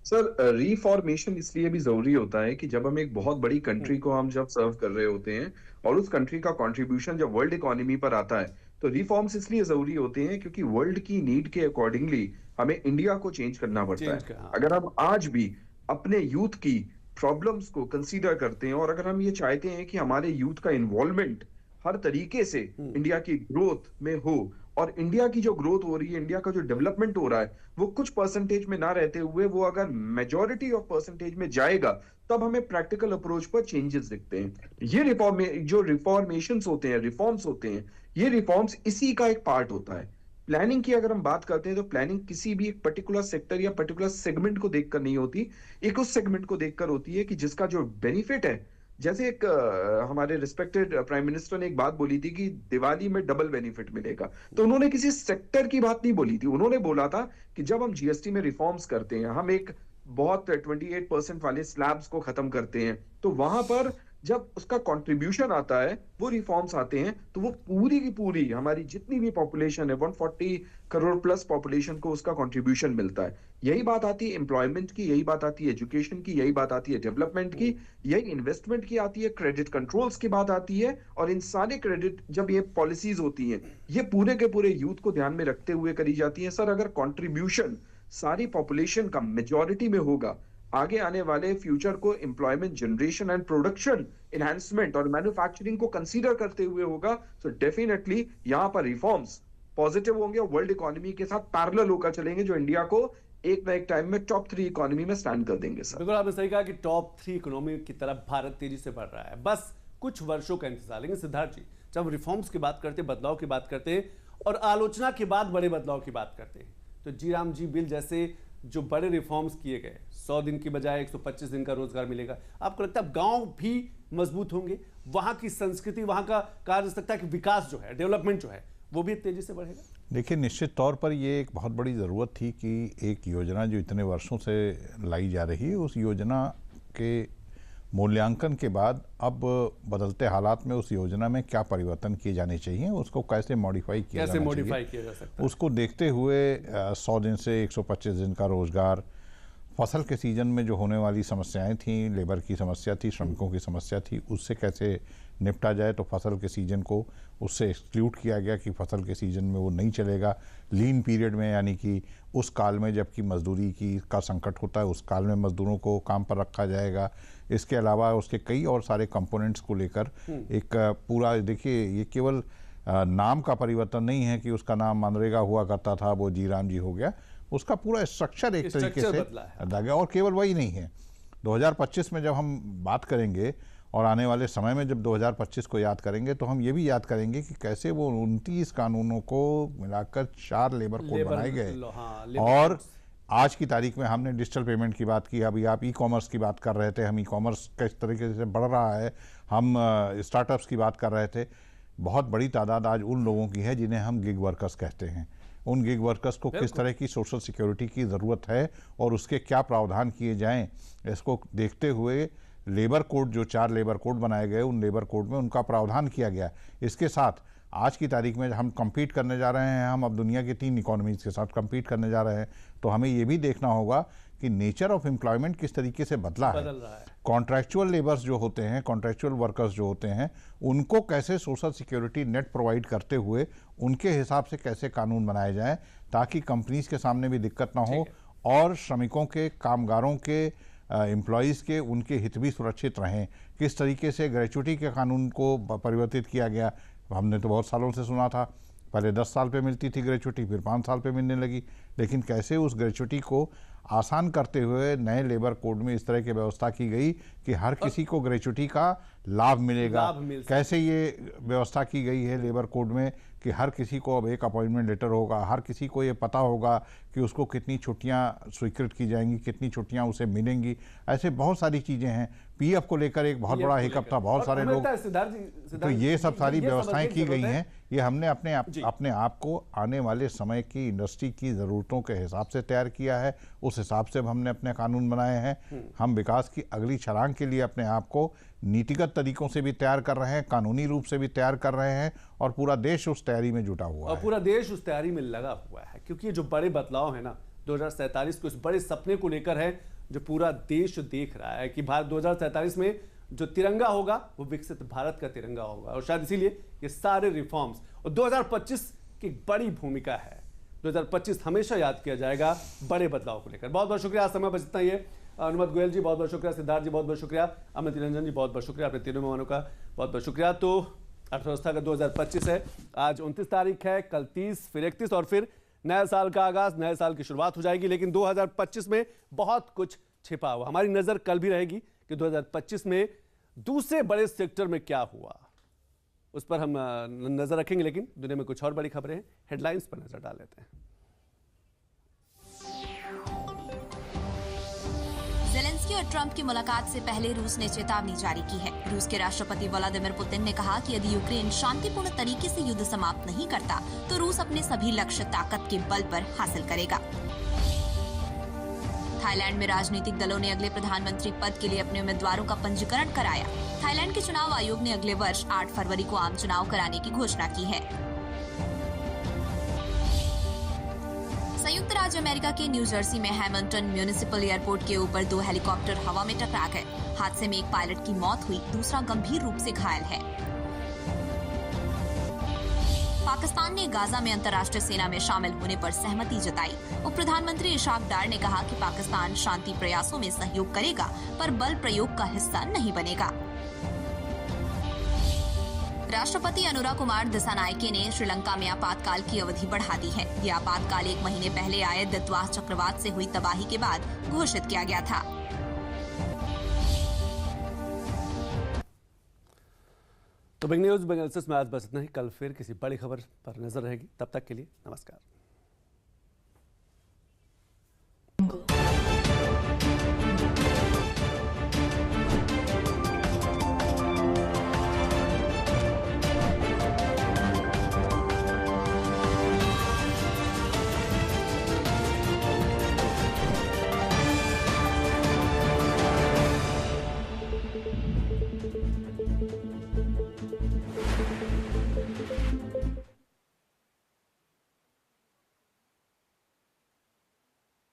सर, रिफॉर्मेशन इसलिए भी जरूरी होता है कि जब हम एक बहुत बड़ी कंट्री को हम जब सर्व कर रहे होते हैं और उस कंट्री का कंट्रीब्यूशन जब वर्ल्ड इकोनॉमी पर आता है, तो रिफॉर्म्स इसलिए जरूरी होते हैं क्योंकि वर्ल्ड की नीड के अकॉर्डिंगली हमें इंडिया को चेंज करना पड़ता है। अगर हम आज भी अपने यूथ की प्रॉब्लम्स को कंसीडर करते हैं और अगर हम ये चाहते हैं कि हमारे यूथ का इन्वॉल्वमेंट हर तरीके से इंडिया की ग्रोथ में हो, और इंडिया की जो ग्रोथ हो रही है, इंडिया का जो डेवलपमेंट हो रहा है, वो कुछ परसेंटेज में ना रहते हुए वो अगर मेजॉरिटी ऑफ परसेंटेज में जाएगा, तब हमें प्रैक्टिकल अप्रोच पर चेंजेस दिखते हैं। ये रिफॉर्मेशंस होते हैं, रिफॉर्म्स होते हैं, ये रिफॉर्म्स इसी का एक पार्ट होता है। प्लानिंग की अगर हम बात करते हैं तो प्लानिंग किसी भी एक पर्टिकुलर सेक्टर या पर्टिकुलर सेगमेंट को देखकर नहीं होती, एक उस सेगमेंट को देखकर होती है कि जिसका जो बेनिफिट है। जैसे एक हमारे रिस्पेक्टेड प्राइम मिनिस्टर ने एक बात बोली थी कि दिवाली में डबल बेनिफिट मिलेगा, तो उन्होंने किसी सेक्टर की बात नहीं बोली थी। उन्होंने बोला था कि जब हम जीएसटी में रिफॉर्म्स करते हैं, हम एक बहुत 28% वाले स्लैब्स को खत्म करते हैं, तो वहां पर जब उसका कंट्रीब्यूशन आता है, वो रिफॉर्म्स आते हैं, तो वो पूरी की पूरी हमारी जितनी भी पॉपुलेशन है, 140 करोड़ प्लस पॉपुलेशन को उसका कंट्रीब्यूशन मिलता है। यही बात आती है एम्प्लॉयमेंट की, यही बात आती है एजुकेशन की, यही बात आती है डेवलपमेंट की, यही इन्वेस्टमेंट की आती है, क्रेडिट कंट्रोल्स की बात आती है। और इन सारे क्रेडिट जब ये पॉलिसीज होती हैं, ये पूरे के पूरे यूथ को ध्यान में रखते हुए करी जाती है। सर, अगर कंट्रीब्यूशन सारी पॉपुलेशन का मेजॉरिटी में होगा, आगे आने वाले फ्यूचर को employment generation and production enhancement और मैन्युफैक्चरिंग को कंसीडर करते हुए होगा, तो डेफिनेटली यहां पर रिफॉर्म्स पॉजिटिव होंगे और वर्ल्ड इकोनॉमी के साथ पैरेलल होकर चलेंगे, जो इंडिया को एक ना एक टाइम में टॉप 3 इकोनॉमी में स्टैंड कर देंगे। सर, बिल्कुल आपने सही कहा कि टॉप 3 इकोनॉमी की तरफ भारत तेजी से बढ़ रहा है, बस कुछ वर्षों का इंतजार। लेकिन सिद्धार्थ जी, जब रिफॉर्म्स की बात करते हैं, बदलाव की बात करते हैं और आलोचना के बाद बड़े बदलाव की बात करते हैं, तो जी राम जी बिल जैसे जो बड़े रिफॉर्म्स किए गए, 100 दिन की बजाय 125 दिन का रोजगार मिलेगा, आपको लगता है गांव भी मजबूत होंगे, वहां की संस्कृति, वहां का कार्य सकता है कि विकास जो है, डेवलपमेंट जो है, वो भी तेजी से बढ़ेगा? देखिए, निश्चित तौर पर ये एक बहुत बड़ी ज़रूरत थी कि एक योजना जो इतने वर्षों से लाई जा रही है, उस योजना के मूल्यांकन के बाद अब बदलते हालात में उस योजना में क्या परिवर्तन किए जाने चाहिए, उसको कैसे मॉडिफाई किया जा सकता है, उसको देखते हुए 100 दिन से 125 दिन का रोजगार, फसल के सीजन में जो होने वाली समस्याएं थी, लेबर की समस्या थी, श्रमिकों की समस्या थी, उससे कैसे निपटा जाए। तो फसल के सीजन को उससे एक्सक्लूड किया गया कि फसल के सीजन में वो नहीं चलेगा। लीन पीरियड में, यानी कि उस काल में जबकि मजदूरी का संकट होता है, उस काल में मजदूरों को काम पर रखा जाएगा। इसके अलावा उसके कई और सारे कंपोनेंट्स को लेकर एक पूरा, देखिए ये केवल नाम का परिवर्तन नहीं है कि उसका नाम मनरेगा हुआ करता था, वो जी राम जी हो गया, उसका पूरा स्ट्रक्चर एक तरीके से बदला गया। और केवल वही नहीं है, 2025 में जब हम बात करेंगे और आने वाले समय में जब 2025 को याद करेंगे, तो हम ये भी याद करेंगे कि कैसे वो 29 कानूनों को मिलाकर 4 लेबर कोड बनाए गए। और आज की तारीख में हमने डिजिटल पेमेंट की बात की, अभी आप ई कॉमर्स की बात कर रहे थे, हम ई कॉमर्स किस तरीके से बढ़ रहा है, हम स्टार्टअप्स की बात कर रहे थे। बहुत बड़ी तादाद आज उन लोगों की है जिन्हें हम गिग वर्कर्स कहते हैं। उन गिग वर्कर्स को किस तरह की सोशल सिक्योरिटी की ज़रूरत है और उसके क्या प्रावधान किए जाएं, इसको देखते हुए लेबर कोड, जो 4 लेबर कोड बनाए गए, उन लेबर कोड में उनका प्रावधान किया गया। इसके साथ आज की तारीख में हम compete करने जा रहे हैं, हम अब दुनिया की 3 इकोनॉमीज़ के साथ compete करने जा रहे हैं, तो हमें ये भी देखना होगा कि नेचर ऑफ एम्प्लॉयमेंट किस तरीके से बदल रहा है। कॉन्ट्रैक्चुअल लेबर्स जो होते हैं, कॉन्ट्रैक्चुअल वर्कर्स जो होते हैं, उनको कैसे सोशल सिक्योरिटी नेट प्रोवाइड करते हुए उनके हिसाब से कैसे कानून बनाए जाएं ताकि कंपनीज के सामने भी दिक्कत ना हो और श्रमिकों के, कामगारों के, एम्प्लॉयज़ के, उनके हित भी सुरक्षित रहें। किस तरीके से ग्रेचुइटी के कानून को परिवर्तित किया गया, हमने तो बहुत सालों से सुना था, पहले 10 साल पे मिलती थी ग्रेचुइटी, फिर 5 साल पे मिलने लगी, लेकिन कैसे उस ग्रेचुइटी को आसान करते हुए नए लेबर कोड में इस तरह की व्यवस्था की गई कि हर किसी को ग्रेचुइटी का लाभ मिलेगा। कैसे ये व्यवस्था की गई है लेबर कोड में कि हर किसी को अब एक अपॉइंटमेंट लेटर होगा, हर किसी को ये पता होगा कि उसको कितनी छुट्टियां स्वीकृत की जाएंगी, कितनी छुट्टियां उसे मिलेंगी। ऐसे बहुत सारी चीज़ें हैं। पीएफ को लेकर एक बहुत बड़ा हिकअप था, बहुत सारे लोग, तो ये सब सारी व्यवस्थाएं की गई हैं। ये हमने अपने आप को आने वाले समय की इंडस्ट्री की ज़रूरतों के हिसाब से तैयार किया है, उस हिसाब से हमने अपने कानून बनाए हैं। हम विकास की अगली छलांग के लिए अपने आप को नीतिगत तरीकों से भी तैयार कर रहे हैं, कानूनी रूप से भी तैयार कर रहे हैं और पूरा देश उस तैयारी में जुटा हुआ है। और पूरा देश उस तैयारी में लगा हुआ है, क्योंकि ये जो बड़े बदलाव है ना 2047 के, उस बड़े सपने को लेकर है जो पूरा देश देख रहा है कि भारत 2047 में जो तिरंगा होगा वो विकसित भारत का तिरंगा होगा। और शायद इसीलिए ये सारे रिफॉर्म्स, और 2025 की बड़ी भूमिका है। 2025 हमेशा याद किया जाएगा बड़े बदलाव को लेकर। बहुत बहुत शुक्रिया, आज समय बस इतना ही है। अनुमत गोयल जी बहुत बहुत शुक्रिया, सिद्धार्थ जी बहुत बहुत शुक्रिया, अमित निरंजन जी बहुत बहुत शुक्रिया, अपने तीनों मेहमानों का बहुत बहुत शुक्रिया। तो अर्थव्यवस्था का 2025 है, आज 29 तारीख है, कल 30, फिर 31 और फिर नए साल का आगाज, नए साल की शुरुआत हो जाएगी। लेकिन 2025 में बहुत कुछ छिपा हुआ। हमारी नजर कल भी रहेगी कि 2025 में दूसरे बड़े सेक्टर में क्या हुआ, उस पर हम नजर रखेंगे। लेकिन दुनिया में कुछ और बड़ी खबरें हैं, हेडलाइंस पर नजर डाल लेते हैं। ज़ेलेंस्की और ट्रंप की मुलाकात से पहले रूस ने चेतावनी जारी की है। रूस के राष्ट्रपति व्लादिमीर पुतिन ने कहा कि यदि यूक्रेन शांतिपूर्ण तरीके से युद्ध समाप्त नहीं करता तो रूस अपने सभी लक्ष्य ताकत के बल पर हासिल करेगा। थाईलैंड में राजनीतिक दलों ने अगले प्रधानमंत्री पद के लिए अपने उम्मीदवारों का पंजीकरण कराया। थाईलैंड के चुनाव आयोग ने अगले वर्ष 8 फरवरी को आम चुनाव कराने की घोषणा की है। संयुक्त राज्य अमेरिका के न्यू जर्सी में हैमिल्टन म्यूनिसिपल एयरपोर्ट के ऊपर 2 हेलीकॉप्टर हवा में टकरा गए। हादसे में एक पायलट की मौत हुई, दूसरा गंभीर रूप से घायल है। पाकिस्तान ने गाजा में अंतर्राष्ट्रीय सेना में शामिल होने पर सहमति जताई। उप प्रधानमंत्री इशाक डार ने कहा कि पाकिस्तान शांति प्रयासों में सहयोग करेगा पर बल प्रयोग का हिस्सा नहीं बनेगा। राष्ट्रपति अनुरा कुमार दिसानायके ने श्रीलंका में आपातकाल की अवधि बढ़ा दी है। यह आपातकाल 1 महीने पहले आए दित्वाह चक्रवात से हुई तबाही के बाद घोषित किया गया था। तो बिग न्यूज एनालिसिस में आज बस इतना ही। कल फिर किसी बड़ी खबर पर नजर रहेगी। तब तक के लिए नमस्कार।